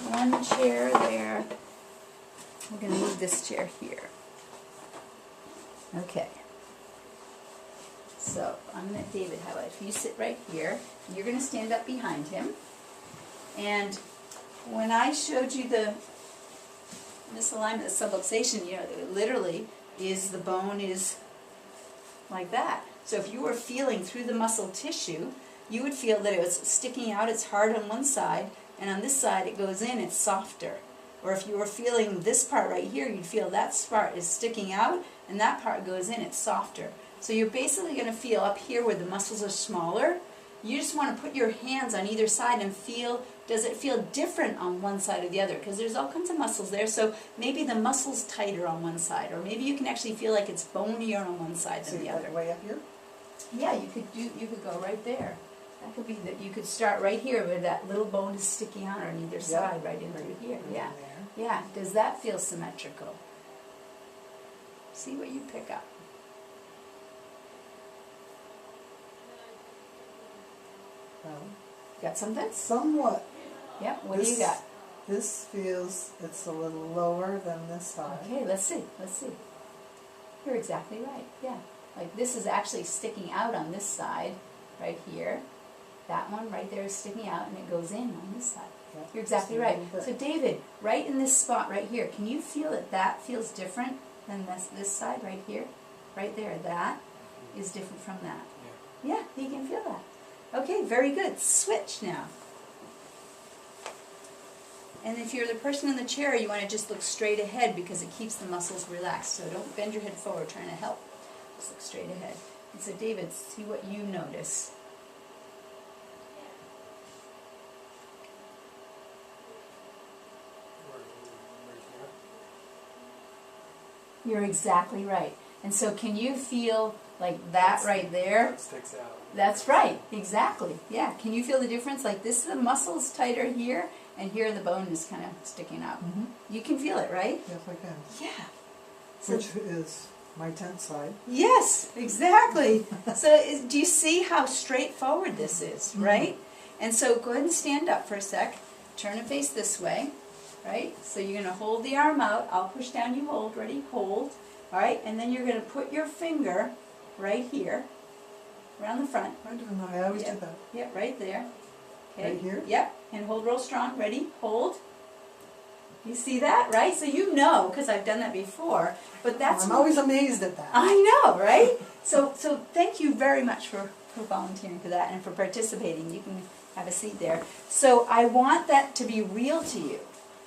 one chair there. We're going to move this chair here. Okay. So I'm going to, David, how about if you sit right here, you're going to stand up behind him. And when I showed you the misalignment, the subluxation, you know, literally is the bone is like that. So if you were feeling through the muscle tissue, you would feel that it was sticking out, it's hard on one side, and on this side it goes in, it's softer. Or if you were feeling this part right here, you'd feel that part is sticking out, and that part goes in, it's softer. So you're basically going to feel up here where the muscles are smaller. You just want to put your hands on either side and feel, does it feel different on one side or the other? Because there's all kinds of muscles there, so maybe the muscle's tighter on one side, or maybe you can actually feel like it's bonier on one side than the other. Way up here? Yeah, you could go right there. That could be that you could start right here where that little bone is sticking out on either side, right in through here. Yeah. Yeah. Does that feel symmetrical? See what you pick up. Got something? Somewhat. Yeah, what do you got? This feels, it's a little lower than this side. Okay, let's see. You're exactly right, yeah. Like this is actually sticking out on this side, right here. That one right there is sticking out and it goes in on this side. Yeah, You're exactly right. So David, right in this spot right here, can you feel that that feels different than this side right here? Right there, that is different from that. Yeah, you can feel that. Okay, very good. Switch now. And if you're the person in the chair, you want to just look straight ahead because it keeps the muscles relaxed. So don't bend your head forward trying to help. Just look straight ahead. And so David, see what you notice. You're exactly right. And so can you feel like that right there? It sticks out. That's right, exactly. Yeah, can you feel the difference? Like this, the muscle's tighter here, and here the bone is kind of sticking out. You can feel it, right? Yes, I can. Yeah. So, Which is my tense side. yes, exactly. So do you see how straightforward this is, right? And so go ahead and stand up for a sec. Turn and face this way, right? So you're going to hold the arm out. I'll push down, you hold. Ready? Hold. All right, and then you're going to put your finger right here, around the front. I don't know, I always do that. Yeah, right there. Okay. Right here? Yep, and hold real strong. Ready? Hold. You see that, right? So you know, because I've done that before, but that's... I'm always amazed at that. I know, right? So thank you very much for volunteering for that and for participating. You can have a seat there. So I want that to be real to you,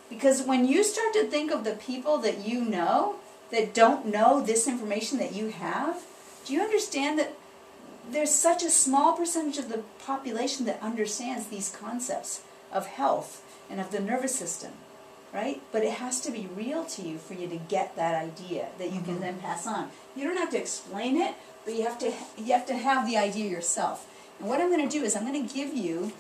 because when you start to think of the people that you know that don't know this information that you have, do you understand that there's such a small percentage of the population that understands these concepts of health and of the nervous system, right? But it has to be real to you for you to get that idea that you can then pass on. You don't have to explain it, but you have to have the idea yourself. And what I'm going to do is I'm going to give you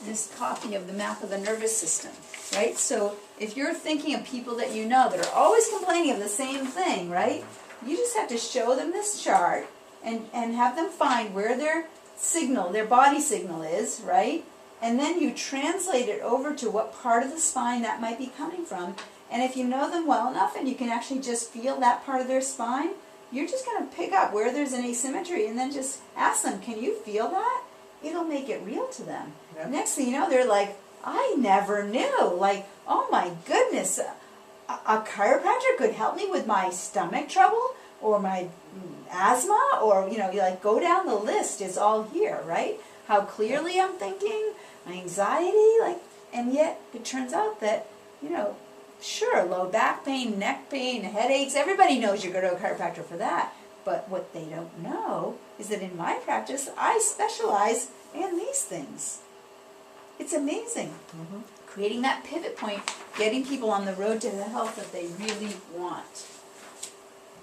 this copy of the map of the nervous system, right? So if you're thinking of people that you know that are always complaining of the same thing, right? You just have to show them this chart and have them find where their signal, their body signal is, right? And then you translate it over to what part of the spine that might be coming from. And if you know them well enough and you can actually just feel that part of their spine, you're just going to pick up where there's an asymmetry and then just ask them, can you feel that? It'll make it real to them. Yep. Next thing you know, they're like, I never knew. Like, oh my goodness, a chiropractor could help me with my stomach trouble or my asthma, or, you know, you like go down the list. It's all here, right? How clearly I'm thinking, my anxiety, like, and yet it turns out that, you know, sure, low back pain, neck pain, headaches, everybody knows you go to a chiropractor for that. But what they don't know is that in my practice, I specialize in these things. It's amazing. Mhm. Creating that pivot point, getting people on the road to the health that they really want.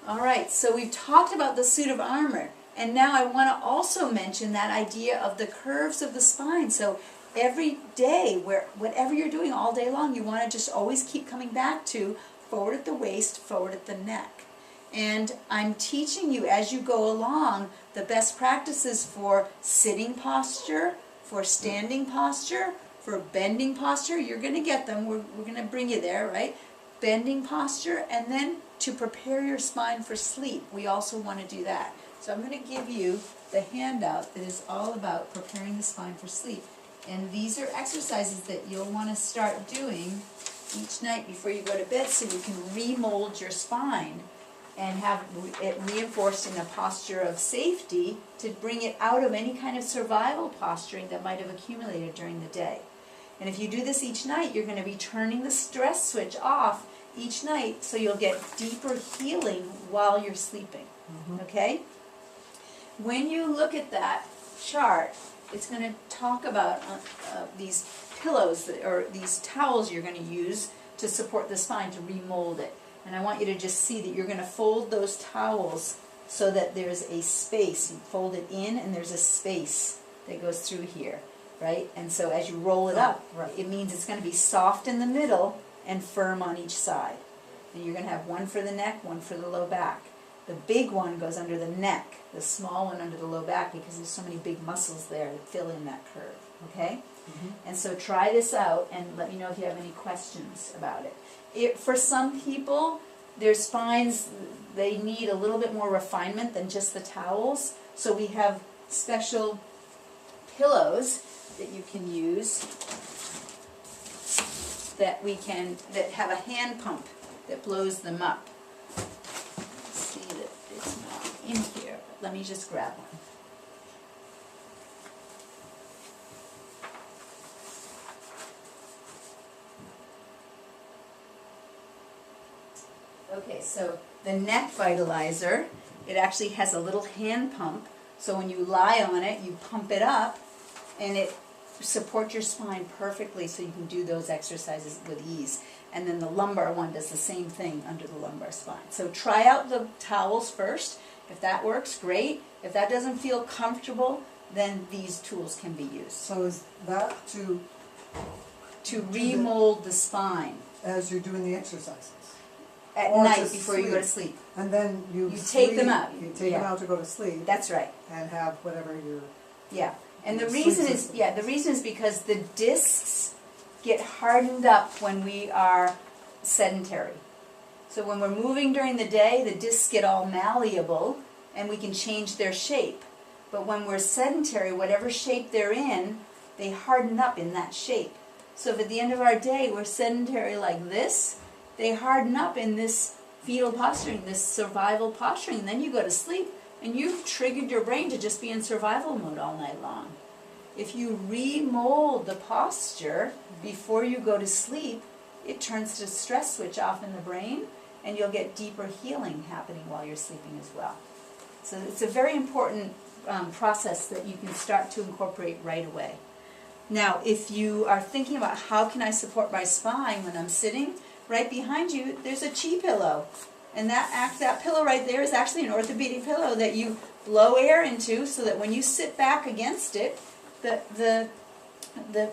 All right, so we've talked about the suit of armor, and now I want to also mention that idea of the curves of the spine. So every day, whatever you're doing all day long, you want to just always keep coming back to forward at the waist, forward at the neck. And I'm teaching you as you go along the best practices for sitting posture, for standing posture, for bending posture. You're going to get them. We're going to bring you there, right? Bending posture, and then to prepare your spine for sleep. We also want to do that. So I'm going to give you the handout that is all about preparing the spine for sleep. And these are exercises that you'll want to start doing each night before you go to bed so you can remold your spine and have it reinforced in a posture of safety to bring it out of any kind of survival posturing that might have accumulated during the day. And if you do this each night, you're going to be turning the stress switch off each night so you'll get deeper healing while you're sleeping. Okay? When you look at that chart, it's going to talk about these pillows or these towels you're going to use to support the spine, to remold it. And I want you to just see that you're going to fold those towels so that there's a space. You fold it in and there's a space that goes through here, right? And so as you roll it up, it means it's going to be soft in the middle and firm on each side. And you're going to have one for the neck, one for the low back. The big one goes under the neck, the small one under the low back, because there's so many big muscles there that fill in that curve, okay? And so try this out and let me know if you have any questions about it. For some people, their spines, they need a little bit more refinement than just the towels. So we have special pillows that you can use that have a hand pump that blows them up. See that it's not in here. Let me just grab one. Okay, so the neck vitalizer, it actually has a little hand pump. So when you lie on it, you pump it up, and it supports your spine perfectly so you can do those exercises with ease. And then the lumbar one does the same thing under the lumbar spine. So try out the towels first. If that works, great. If that doesn't feel comfortable, then these tools can be used. So is that to remold the spine as you're doing the exercises? At Or night to before you go to sleep. And then you take them out. You take them out to go to sleep. That's right. And have whatever you're... Yeah. And the Sleep reason is, system. the reason is because the discs get hardened up when we are sedentary. So when we're moving during the day, the discs get all malleable and we can change their shape. But when we're sedentary, whatever shape they're in, they harden up in that shape. So if at the end of our day we're sedentary like this, they harden up in this fetal posturing, this survival posturing, and then you go to sleep and you've triggered your brain to just be in survival mode all night long. If you remold the posture before you go to sleep, it turns the stress switch off in the brain, and you'll get deeper healing happening while you're sleeping as well. So it's a very important process that you can start to incorporate right away. Now, if you are thinking about how can I support my spine when I'm sitting, right behind you, there's a chi pillow. And that pillow right there is actually an orthopedic pillow that you blow air into so that when you sit back against it, the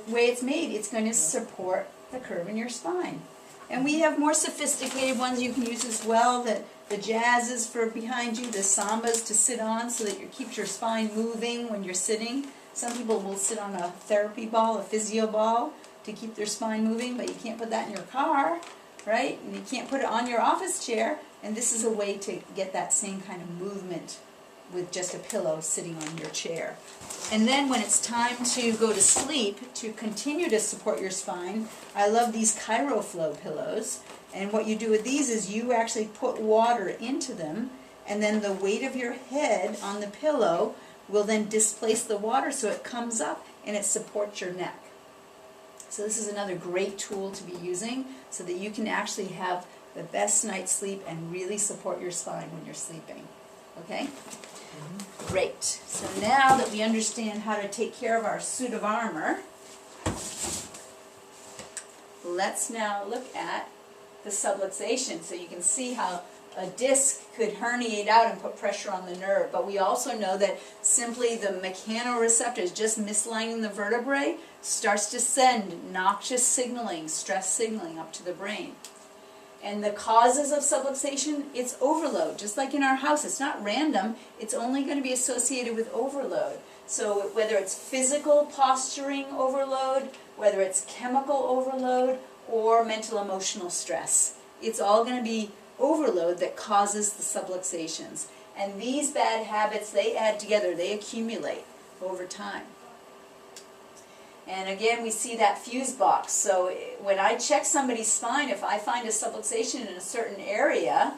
way it's made, it's going to support the curve in your spine. And we have more sophisticated ones you can use as well. The jazzes for behind you, the sambas to sit on so that it keeps your spine moving when you're sitting. Some people will sit on a therapy ball, a physio ball, to keep their spine moving, but you can't put that in your car, right? And you can't put it on your office chair. And this is a way to get that same kind of movement with just a pillow sitting on your chair. And then when it's time to go to sleep, to continue to support your spine, I love these ChiroFlow pillows. And what you do with these is you actually put water into them, and then the weight of your head on the pillow will then displace the water so it comes up and it supports your neck. So this is another great tool to be using so that you can actually have the best night's sleep and really support your spine when you're sleeping. Okay? Great. So now that we understand how to take care of our suit of armor, let's now look at the subluxation, so you can see how a disc could herniate out and put pressure on the nerve. But we also know that simply the mechanoreceptors, just mislining the vertebrae, starts to send noxious signaling, stress signaling up to the brain. And the causes of subluxation, it's overload. Just like in our house, it's not random. It's only going to be associated with overload. So whether it's physical posturing overload, whether it's chemical overload, or mental emotional stress, it's all going to be overload that causes the subluxations. And these bad habits, they add together, they accumulate over time. And again, we see that fuse box. So when I check somebody's spine, if I find a subluxation in a certain area,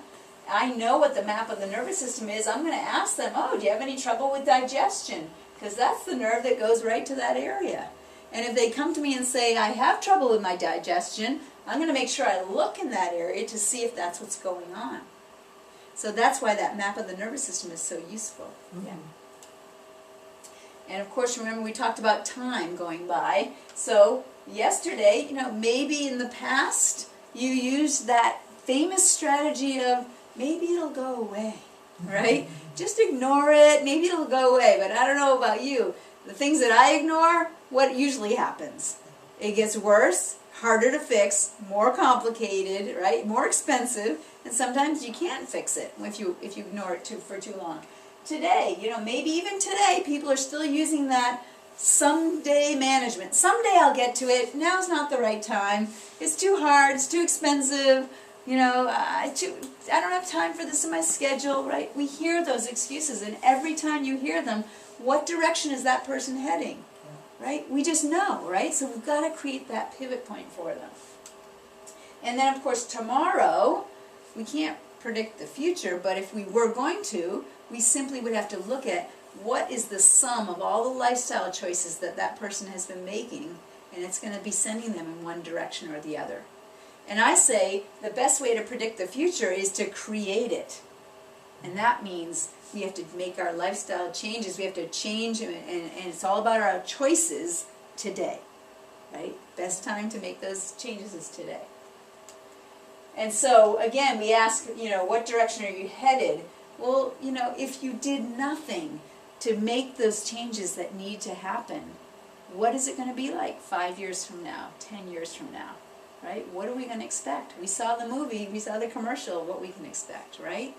I know what the map of the nervous system is. I'm going to ask them, oh, do you have any trouble with digestion? Because that's the nerve that goes right to that area. And if they come to me and say, I have trouble with my digestion, I'm going to make sure I look in that area to see if that's what's going on. So that's why that map of the nervous system is so useful. Mm-hmm. Yeah. And of course, remember we talked about time going by. So yesterday, maybe in the past, you used that famous strategy of maybe it'll go away, right? Just ignore it, maybe it'll go away. But I don't know about you. The things that I ignore, what usually happens? It gets worse, harder to fix, more complicated, right? More expensive, and sometimes you can't fix it if you ignore it for too long. Today, maybe even today, people are still using that someday management. Someday I'll get to it. Now's not the right time. It's too hard. It's too expensive. I don't have time for this in my schedule, right? We hear those excuses, and every time you hear them, what direction is that person heading, right? We just know, right? So we've got to create that pivot point for them. And then, of course, tomorrow, we can't predict the future, but if we were going to, we simply would have to look at what is the sum of all the lifestyle choices that that person has been making, and it's going to be sending them in one direction or the other. And I say the best way to predict the future is to create it. And that means we have to make our lifestyle changes. We have to change, and it's all about our choices today, right? Best time to make those changes is today. And so, again, we ask, what direction are you headed? Well, if you did nothing to make those changes that need to happen, what is it going to be like 5 years from now, 10 years from now, right? What are we going to expect? We saw the movie, we saw the commercial, what we can expect, right?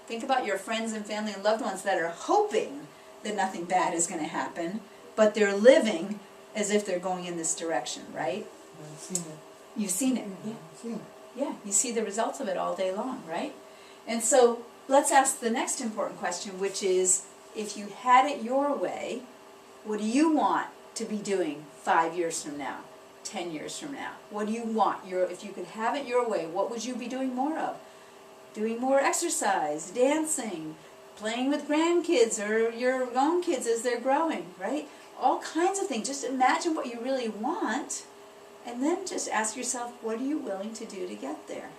Think about your friends and family and loved ones that are hoping that nothing bad is going to happen, but they're living as if they're going in this direction, right? I've seen it. You've seen it. Yeah, Yeah. I've seen it. Yeah, you see the results of it all day long, right? And so let's ask the next important question, which is, if you had it your way, what do you want to be doing 5 years from now, 10 years from now? What do you want? If you could have it your way, what would you be doing more of? Doing more exercise, dancing, playing with grandkids or your own kids as they're growing, right? All kinds of things. Just imagine what you really want, and then just ask yourself, what are you willing to do to get there?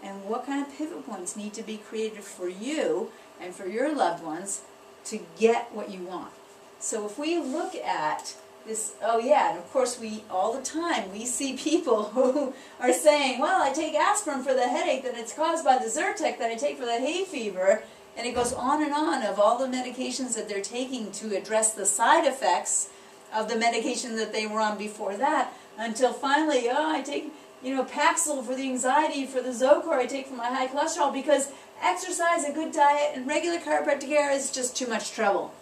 And what kind of pivot points need to be created for you and for your loved ones to get what you want? So if we look at this, and of course all the time we see people who are saying, well, I take aspirin for the headache that it's caused by the Zyrtec that I take for the hay fever, and it goes on and on of all the medications that they're taking to address the side effects of the medication that they were on before that, until finally, I take Paxil for the anxiety, for the Zocor I take for my high cholesterol, because exercise, a good diet, and regular chiropractic care is just too much trouble,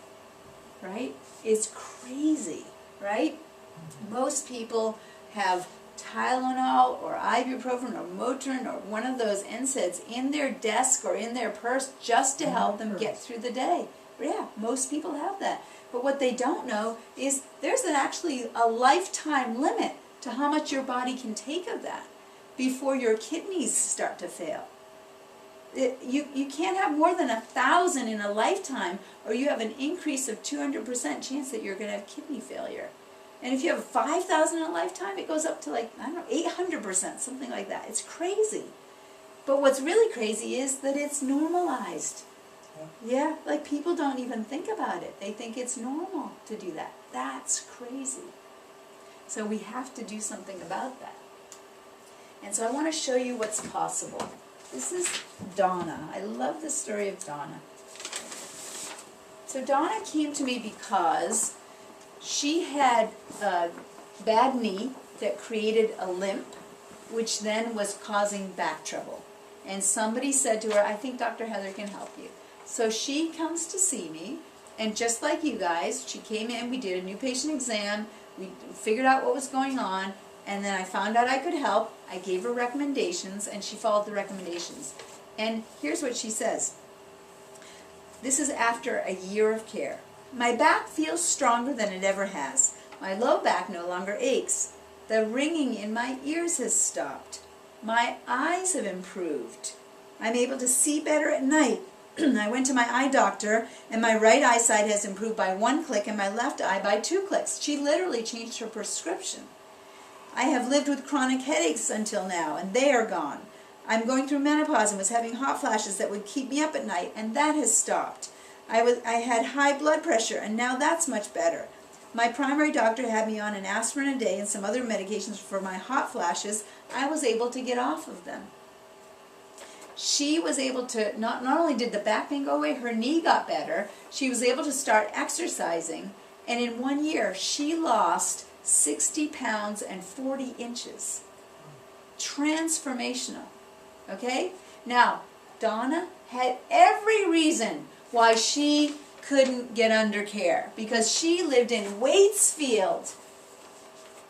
right? It's crazy, right? Most people have Tylenol or ibuprofen or Motrin or one of those NSAIDs in their desk or in their purse just to help them get through the day. But yeah, most people have that. But what they don't know is there's actually a lifetime limit to how much your body can take of that before your kidneys start to fail. You can't have more than 1,000 in a lifetime, or you have an increase of 200% chance that you're going to have kidney failure. And if you have 5,000 in a lifetime, it goes up to 800%, something like that. It's crazy. But what's really crazy is that it's normalized. Yeah, people don't even think about it. They think it's normal to do that. That's crazy. So we have to do something about that. And so I want to show you what's possible. This is Donna. I love the story of Donna. So Donna came to me because she had a bad knee that created a limp, which then was causing back trouble. And somebody said to her, I think Dr. Heather can help you. So she comes to see me, and just like you guys, she came in, we did a new patient exam, we figured out what was going on, and then I found out I could help. I gave her recommendations, and she followed the recommendations. And here's what she says. This is after a year of care. My back feels stronger than it ever has. My low back no longer aches. The ringing in my ears has stopped. My eyes have improved. I'm able to see better at night. I went to my eye doctor, and my right eyesight has improved by 1 click and my left eye by 2 clicks. She literally changed her prescription. I have lived with chronic headaches until now, and they are gone. I'm going through menopause and was having hot flashes that would keep me up at night, and that has stopped. I had high blood pressure, and now that's much better. My primary doctor had me on an aspirin a day and some other medications for my hot flashes. I was able to get off of them. She was able to, not only did the back pain go away, her knee got better. She was able to start exercising, and in 1 year, she lost 60 pounds and 40 inches. Transformational. Okay? Now, Donna had every reason why she couldn't get under care, because she lived in Waitsfield.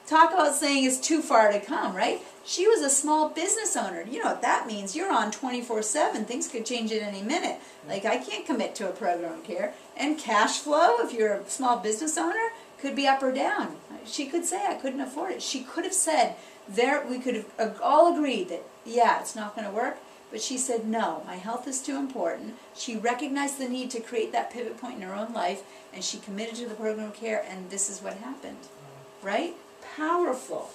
Talk about saying it's too far to come, right? She was a small business owner. You know what that means. You're on 24/7. Things could change at any minute. Like, I can't commit to a program of care. And cash flow, if you're a small business owner, could be up or down. She could say, I couldn't afford it. She could have said, we could have all agreed that, yeah, it's not going to work. But she said, no, my health is too important. She recognized the need to create that pivot point in her own life, and she committed to the program of care, and this is what happened. Right? Powerful.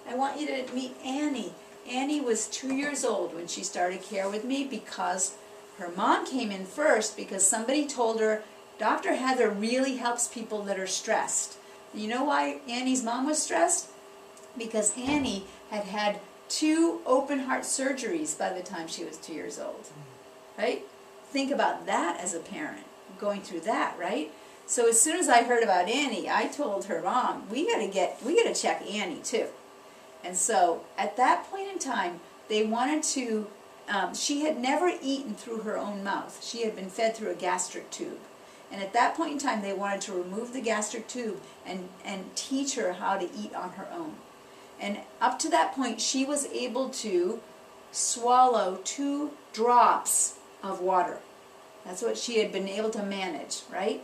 I want you to meet Annie. Annie was 2 years old when she started care with me because her mom came in first because somebody told her, Dr. Heather really helps people that are stressed. You know why Annie's mom was stressed? Because Annie had had 2 open heart surgeries by the time she was 2 years old. Right? Think about that as a parent, going through that, right? So as soon as I heard about Annie, I told her mom, we gotta check Annie too. And so at that point in time, they wanted to, she had never eaten through her own mouth. She had been fed through a gastric tube. And at that point in time, they wanted to remove the gastric tube and teach her how to eat on her own. And up to that point, she was able to swallow 2 drops of water. That's what she had been able to manage, right?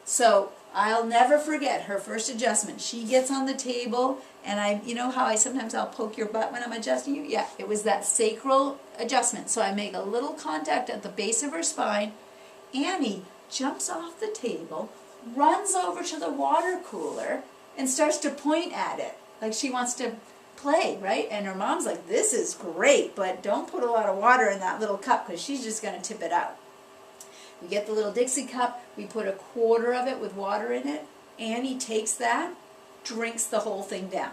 So I'll never forget her first adjustment. She gets on the table, and you know how I'll poke your butt when I'm adjusting you? Yeah, it was that sacral adjustment. So I make a little contact at the base of her spine. Annie jumps off the table, runs over to the water cooler, and starts to point at it, like she wants to play, right? And her mom's like, this is great, but don't put a lot of water in that little cup because she's just going to tip it out. We get the little Dixie cup, we put a quarter of it with water in it. Annie takes that, drinks the whole thing down.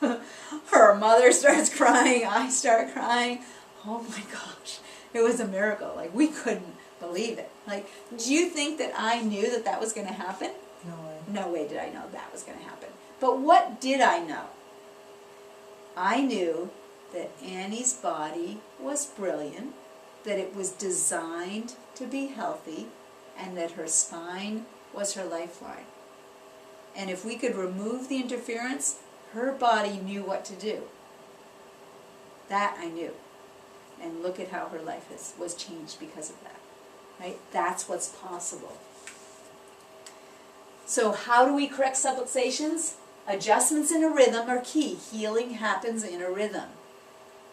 Her mother starts crying, I start crying. Oh my gosh, it was a miracle. Like, we couldn't believe it. Like, do you think that I knew that that was going to happen? No way. No way did I know that was going to happen. But what did I know? I knew that Annie's body was brilliant, that it was designed to be healthy, and that her spine was her lifeline. And if we could remove the interference, her body knew what to do. That I knew. And look at how her life was changed because of that. Right? That's what's possible. So how do we correct subluxations? Adjustments in a rhythm are key. Healing happens in a rhythm.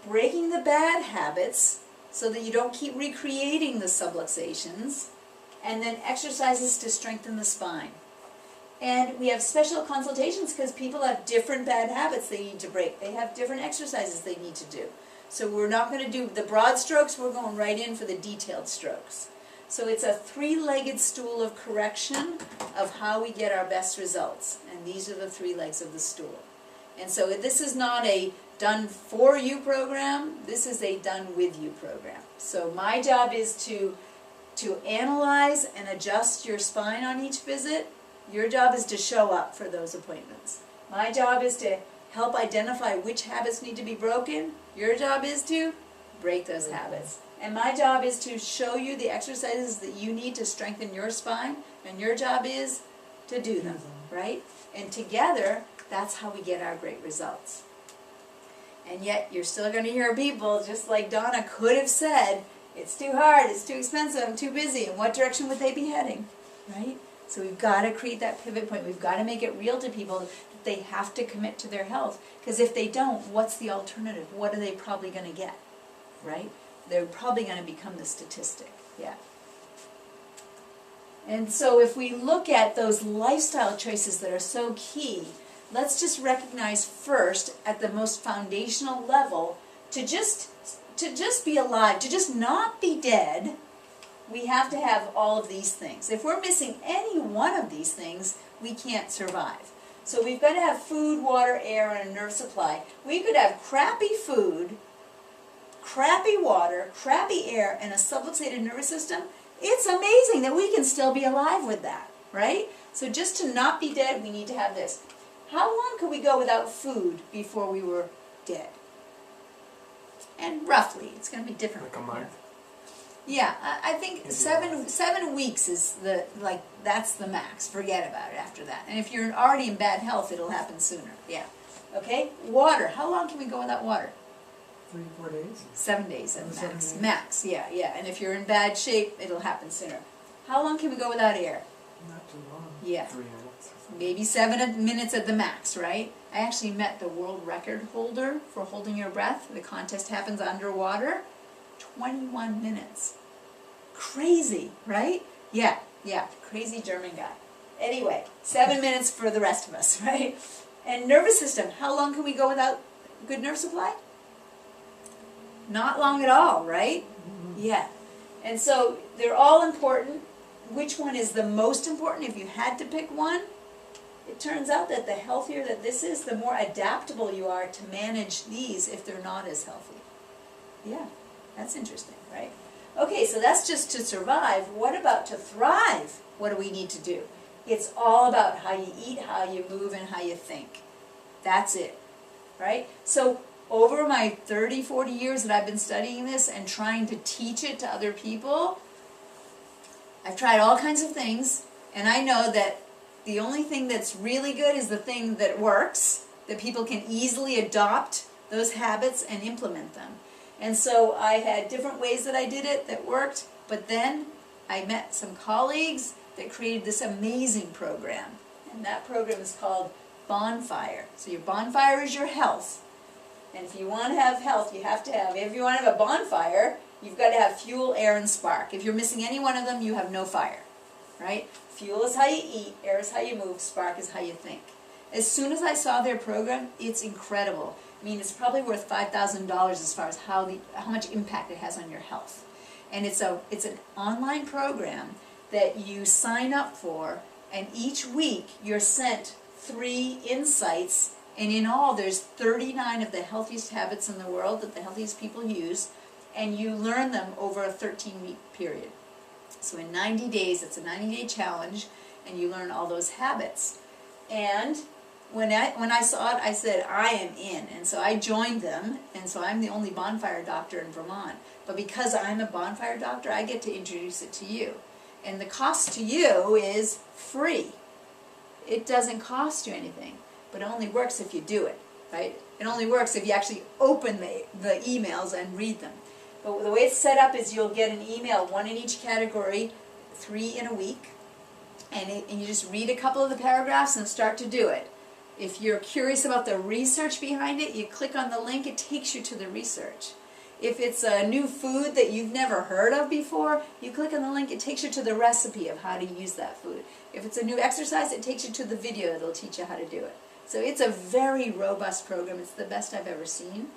Breaking the bad habits so that you don't keep recreating the subluxations, and then exercises to strengthen the spine. And we have special consultations because people have different bad habits they need to break. They have different exercises they need to do. So we're not going to do the broad strokes, we're going right in for the detailed strokes. So it's a 3-legged stool of correction of how we get our best results. And these are the 3 legs of the stool. And so this is not a done for you program. This is a done with you program. So my job is to analyze and adjust your spine on each visit. Your job is to show up for those appointments. My job is to help identify which habits need to be broken. Your job is to break those habits. And my job is to show you the exercises that you need to strengthen your spine, and your job is to do them, right? And together, that's how we get our great results. And yet, you're still going to hear people, just like Donna could have said, it's too hard, it's too expensive, I'm too busy. In what direction would they be heading, right? So we've got to create that pivot point. We've got to make it real to people that they have to commit to their health. Because if they don't, what's the alternative? What are they probably going to get, right? They're probably going to become the statistic, yeah. And so if we look at those lifestyle choices that are so key, let's just recognize first, at the most foundational level, to just be alive, to just not be dead, we have to have all of these things. If we're missing any one of these things, we can't survive. So we've got to have food, water, air, and a nerve supply. We could have crappy food, crappy water, crappy air, and a subluxated nervous system. It's amazing that we can still be alive with that, right? So just to not be dead, we need to have this. How long could we go without food before we were dead? And roughly, it's going to be different. Like a month? Yeah, I think 7 weeks is that's the max. Forget about it after that. And if you're already in bad health, it'll happen sooner. Yeah. Okay? Water. How long can we go without water? 3 to 4 days. 7 days at Oh, max. 7 days. Max, yeah. And if you're in bad shape, it'll happen sooner. How long can we go without air? Not too long. Yeah. 3 minutes. Maybe 7 minutes at the max, right? I actually met the world record holder for holding your breath. The contest happens underwater. 21 minutes. Crazy, right? Yeah. Crazy German guy. Anyway, 7 minutes for the rest of us, right? And nervous system. How long can we go without good nerve supply? Not long at all, right? Yeah. And so they're all important. Which one is the most important? If you had to pick one, it turns out that the healthier that this is, the more adaptable you are to manage these if they're not as healthy. Yeah, that's interesting, right? Okay, so that's just to survive. What about to thrive? What do we need to do? It's all about how you eat, how you move, and how you think. That's it, right? So over my 30, 40 years that I've been studying this and trying to teach it to other people, I've tried all kinds of things, and I know that the only thing that's really good is the thing that works, that people can easily adopt those habits and implement them. And so I had different ways that I did it that worked, but then I met some colleagues that created this amazing program. And that program is called Bonfire. So your bonfire is your health. And if you want to have health, you have to have, if you want to have a bonfire, you've got to have fuel, air, and spark. If you're missing any one of them, you have no fire, right? Fuel is how you eat, air is how you move, spark is how you think. As soon as I saw their program, it's incredible. I mean, it's probably worth $5,000 as far as how much impact it has on your health. And it's an online program that you sign up for, and each week you're sent 3 insights, and in all there's 39 of the healthiest habits in the world that the healthiest people use, and you learn them over a 13-week period. So in 90 days, it's a 90-day challenge, and you learn all those habits. And when I saw it, I said, I am in. And so I joined them, and so I'm the only bonfire doctor in Vermont. But because I'm a bonfire doctor, I get to introduce it to you. And the cost to you is free. It doesn't cost you anything, but it only works if you do it, right? It only works if you actually open the emails and read them. But the way it's set up is you'll get an email, 1 in each category, 3 in a week, and you just read a couple of the paragraphs and start to do it. If you're curious about the research behind it, you click on the link, it takes you to the research. If it's a new food that you've never heard of before, you click on the link, it takes you to the recipe of how to use that food. If it's a new exercise, it takes you to the video that'll teach you how to do it. So it's a very robust program. It's the best I've ever seen.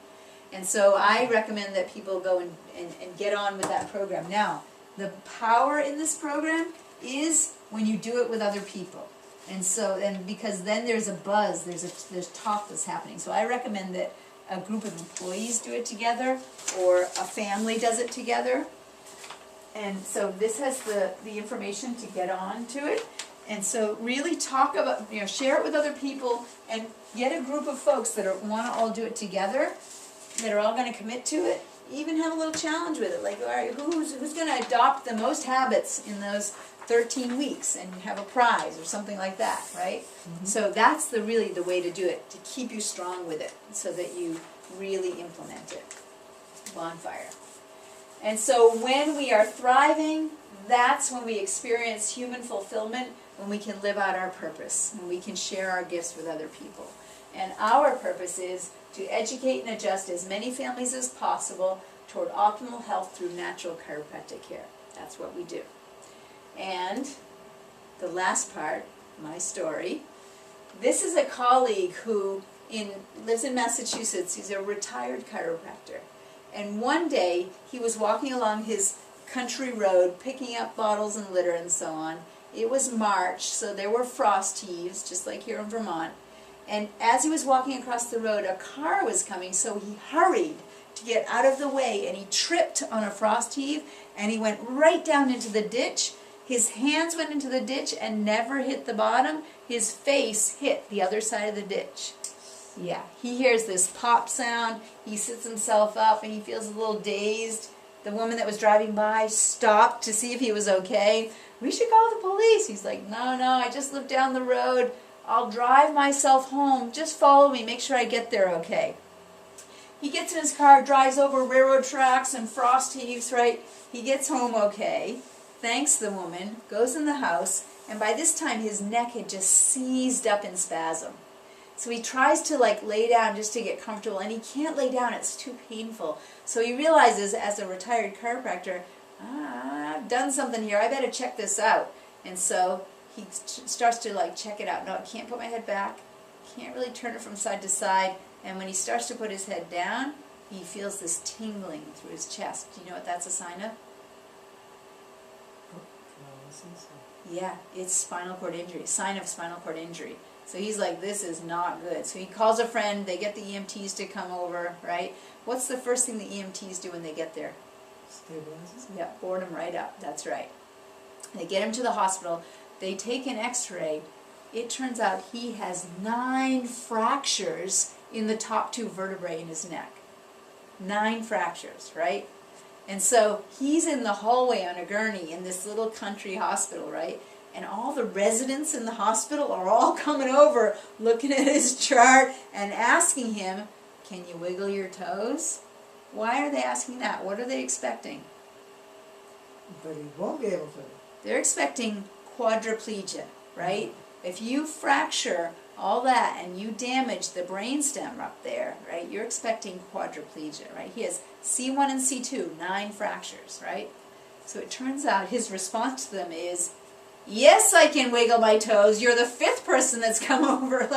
And so I recommend that people go and get on with that program. Now, the power in this program is when you do it with other people. And so, because then there's a buzz, there's talk that's happening. So I recommend that a group of employees do it together, or a family does it together. And so this has the information to get on to it. And so really talk about, share it with other people and get a group of folks that want to all do it together, that are all going to commit to it. Even have a little challenge with it, like, all right, who's going to adopt the most habits in those 13 weeks and have a prize or something like that, right? Mm-hmm. So that's really the way to do it, to keep you strong with it so that you really implement it. Bonfire. And so when we are thriving, that's when we experience human fulfillment, when we can live out our purpose, when we can share our gifts with other people. And our purpose is to educate and adjust as many families as possible toward optimal health through natural chiropractic care. That's what we do. And the last part, my story, this is a colleague who lives in Massachusetts. He's a retired chiropractor. And one day, he was walking along his country road, picking up bottles and litter and so on. It was March, so there were frost heaves, just like here in Vermont. And as he was walking across the road, a car was coming, so he hurried to get out of the way, and he tripped on a frost heave, and he went right down into the ditch. His hands went into the ditch and never hit the bottom. His face hit the other side of the ditch. Yeah, he hears this pop sound, he sits himself up, and he feels a little dazed. The woman that was driving by stopped to see if he was okay. We should call the police. He's like, no, I just live down the road. I'll drive myself home. Just follow me. Make sure I get there okay. He gets in his car, drives over railroad tracks and frost heaves, right? He gets home okay, thanks the woman, goes in the house, and by this time his neck had just seized up in spasm. So he tries to lay down just to get comfortable, and he can't lay down. It's too painful. So he realizes, as a retired chiropractor, I've done something here. I better check this out. And so he starts to check it out. No, I can't put my head back. Can't really turn it from side to side. And when he starts to put his head down, he feels this tingling through his chest. Do you know what that's a sign of? Yeah, it's spinal cord injury. Sign of spinal cord injury. So he's like, this is not good. So he calls a friend. They get the EMTs to come over, right? What's the first thing the EMTs do when they get there? Stabilizes? Yeah, board him right up. That's right. They get him to the hospital. They take an x-ray. It turns out he has 9 fractures in the top 2 vertebrae in his neck. 9 fractures, right? And so he's in the hallway on a gurney in this little country hospital, right? And all the residents in the hospital are all coming over, looking at his chart and asking him, can you wiggle your toes? Why are they asking that? What are they expecting? But he won't be able to. They're expecting quadriplegia, right? If you fracture all that and you damage the brainstem up there, right, you're expecting quadriplegia, right? He has C1 and C2, 9 fractures, right? So it turns out his response to them is, yes, I can wiggle my toes. You're the 5th person that's come over.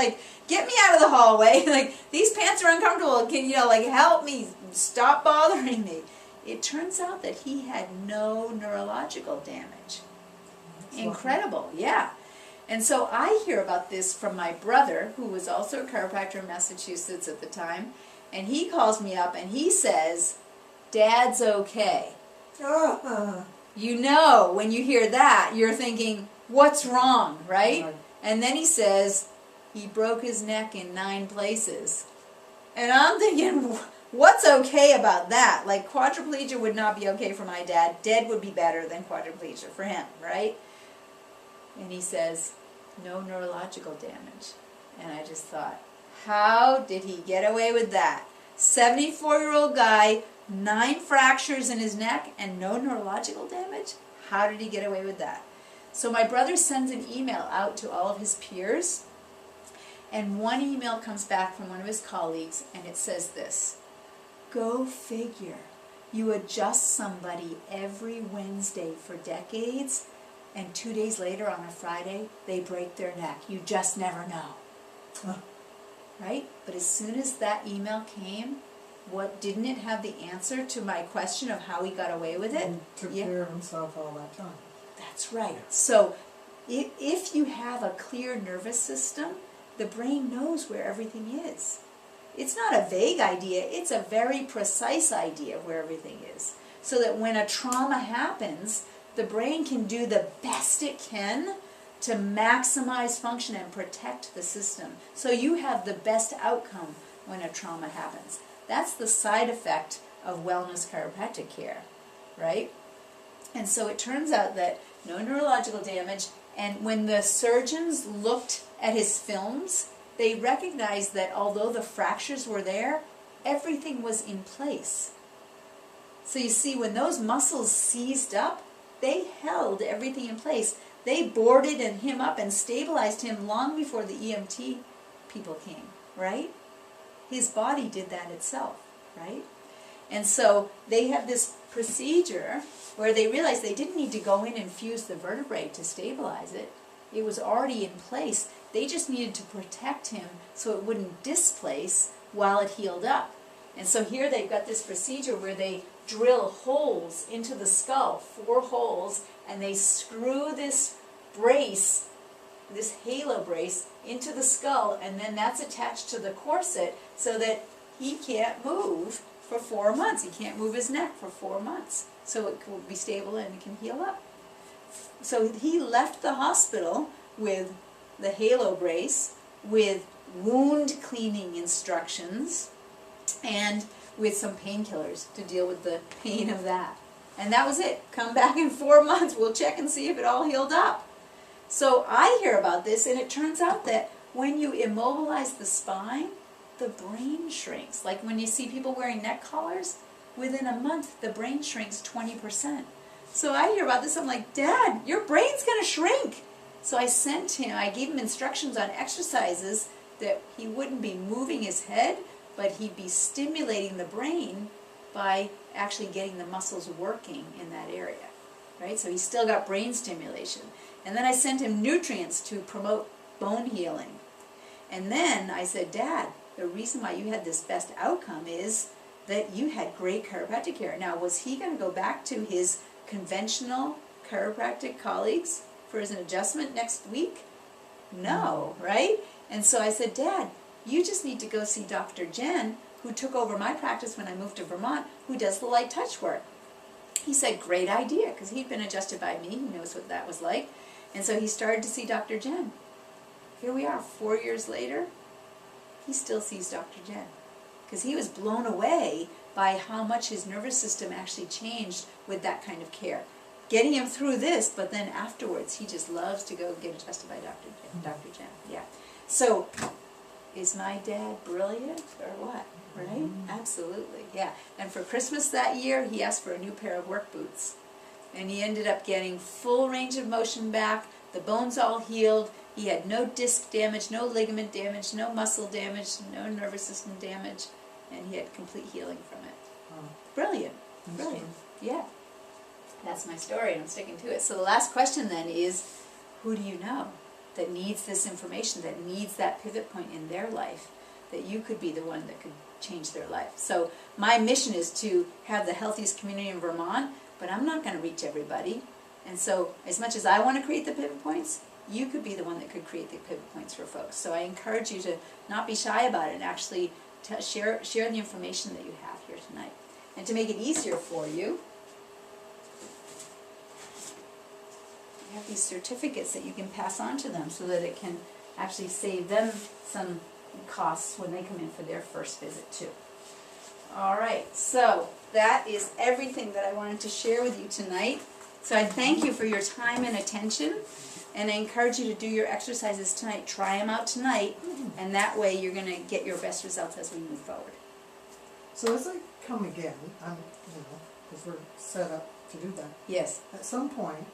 Get me out of the hallway. These pants are uncomfortable. Can you, help me? Stop bothering me. It turns out that he had no neurological damage. That's incredible, yeah. And so I hear about this from my brother, who was also a chiropractor in Massachusetts at the time, and he calls me up and he says, Dad's okay. You know, when you hear that, you're thinking, what's wrong, right? And then he says, he broke his neck in 9 places. And I'm thinking, what's okay about that? Quadriplegia would not be okay for my dad. Dead would be better than quadriplegia for him, right? And he says, no neurological damage. And I just thought, how did he get away with that? 74-year-old guy, 9 fractures in his neck and no neurological damage? How did he get away with that? So my brother sends an email out to all of his peers, and one email comes back from one of his colleagues, and it says this: go figure. You adjust somebody every Wednesday for decades, and 2 days later on a Friday, they break their neck. You just never know. Right? But as soon as that email came, didn't it have the answer to my question of how he got away with it? He took care of himself all that time. That's right. So if you have a clear nervous system, the brain knows where everything is. it's not a vague idea, it's a very precise idea of where everything is. So that when a trauma happens, the brain can do the best it can to maximize function and protect the system. So you have the best outcome when a trauma happens. That's the side effect of wellness chiropractic care, right? And so it turns out that no neurological damage, and when the surgeons looked at his films, they recognized that although the fractures were there, everything was in place. So you see, when those muscles seized up, they held everything in place. They boarded him up and stabilized him long before the EMT people came, right? His body did that itself, right? And so they had this procedure where they realized they didn't need to go in and fuse the vertebrae to stabilize it. It was already in place. They just needed to protect him so it wouldn't displace while it healed up. And so here they've got this procedure where they drill holes into the skull, 4 holes, and they screw this brace, this halo brace, into the skull, and then that's attached to the corset so that he can't move for 4 months. He can't move his neck for 4 months. So it will be stable and it can heal up. So he left the hospital with the halo brace, with wound cleaning instructions, and with some painkillers to deal with the pain of that. And that was it. Come back in 4 months. We'll check and see if it all healed up. So I hear about this, and it turns out that when you immobilize the spine, the brain shrinks. Like when you see people wearing neck collars, within a month the brain shrinks 20%. So I hear about this, I'm like, Dad, your brain's going to shrink. So I gave him instructions on exercises that he wouldn't be moving his head, but he'd be stimulating the brain by actually getting the muscles working in that area, right? So he's still got brain stimulation. And then I sent him nutrients to promote bone healing. And then I said, Dad, the reason why you had this best outcome is that you had great chiropractic care. Now, was he going to go back to his conventional chiropractic colleagues for his adjustment next week? No, right? And so I said, Dad, you just need to go see Dr. Jen, who took over my practice when I moved to Vermont, who does the light touch work. He said, great idea, because he'd been adjusted by me. He knows what that was like. And so he started to see Dr. Jen. Here we are, 4 years later, he still sees Dr. Jen. Because he was blown away by how much his nervous system actually changed with that kind of care. Getting him through this, but then afterwards, he just loves to go get adjusted by Dr. Jen. Yeah. So, is my dad brilliant or what? Right? Absolutely, yeah. And for Christmas that year, he asked for a new pair of work boots. And he ended up getting full range of motion back, the bones all healed, he had no disc damage, no ligament damage, no muscle damage, no nervous system damage, and he had complete healing from it. Brilliant, brilliant, yeah. That's my story, and I'm sticking to it. So the last question then is, who do you know that needs this information, that needs that pivot point in their life, that you could be the one that could change their life? So my mission is to have the healthiest community in Vermont, but I'm not going to reach everybody. And so as much as I want to create the pivot points, you could be the one that could create the pivot points for folks. So I encourage you to not be shy about it and actually share the information that you have here tonight. And to make it easier for you, you have these certificates that you can pass on to them so that it can actually save them some costs when they come in for their first visit too. All right, so that is everything that I wanted to share with you tonight. So I thank you for your time and attention, and I encourage you to do your exercises tonight. Try them out tonight, and that way you're going to get your best results as we move forward. So as I come again, because we're set up to do that, Yes. at some point,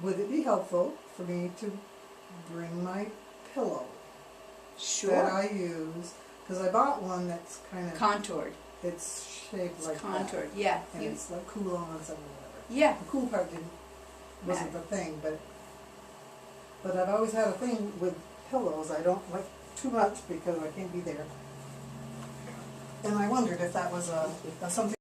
would it be helpful for me to bring my pillow that I use? Because I bought one that's kind of Contoured. It's shaped like Contoured, that. yeah. And it's like cool on and whatever. Yeah. The cool part wasn't the thing, but I've always had a thing with pillows. I don't like too much because I can't be there. And I wondered if that was something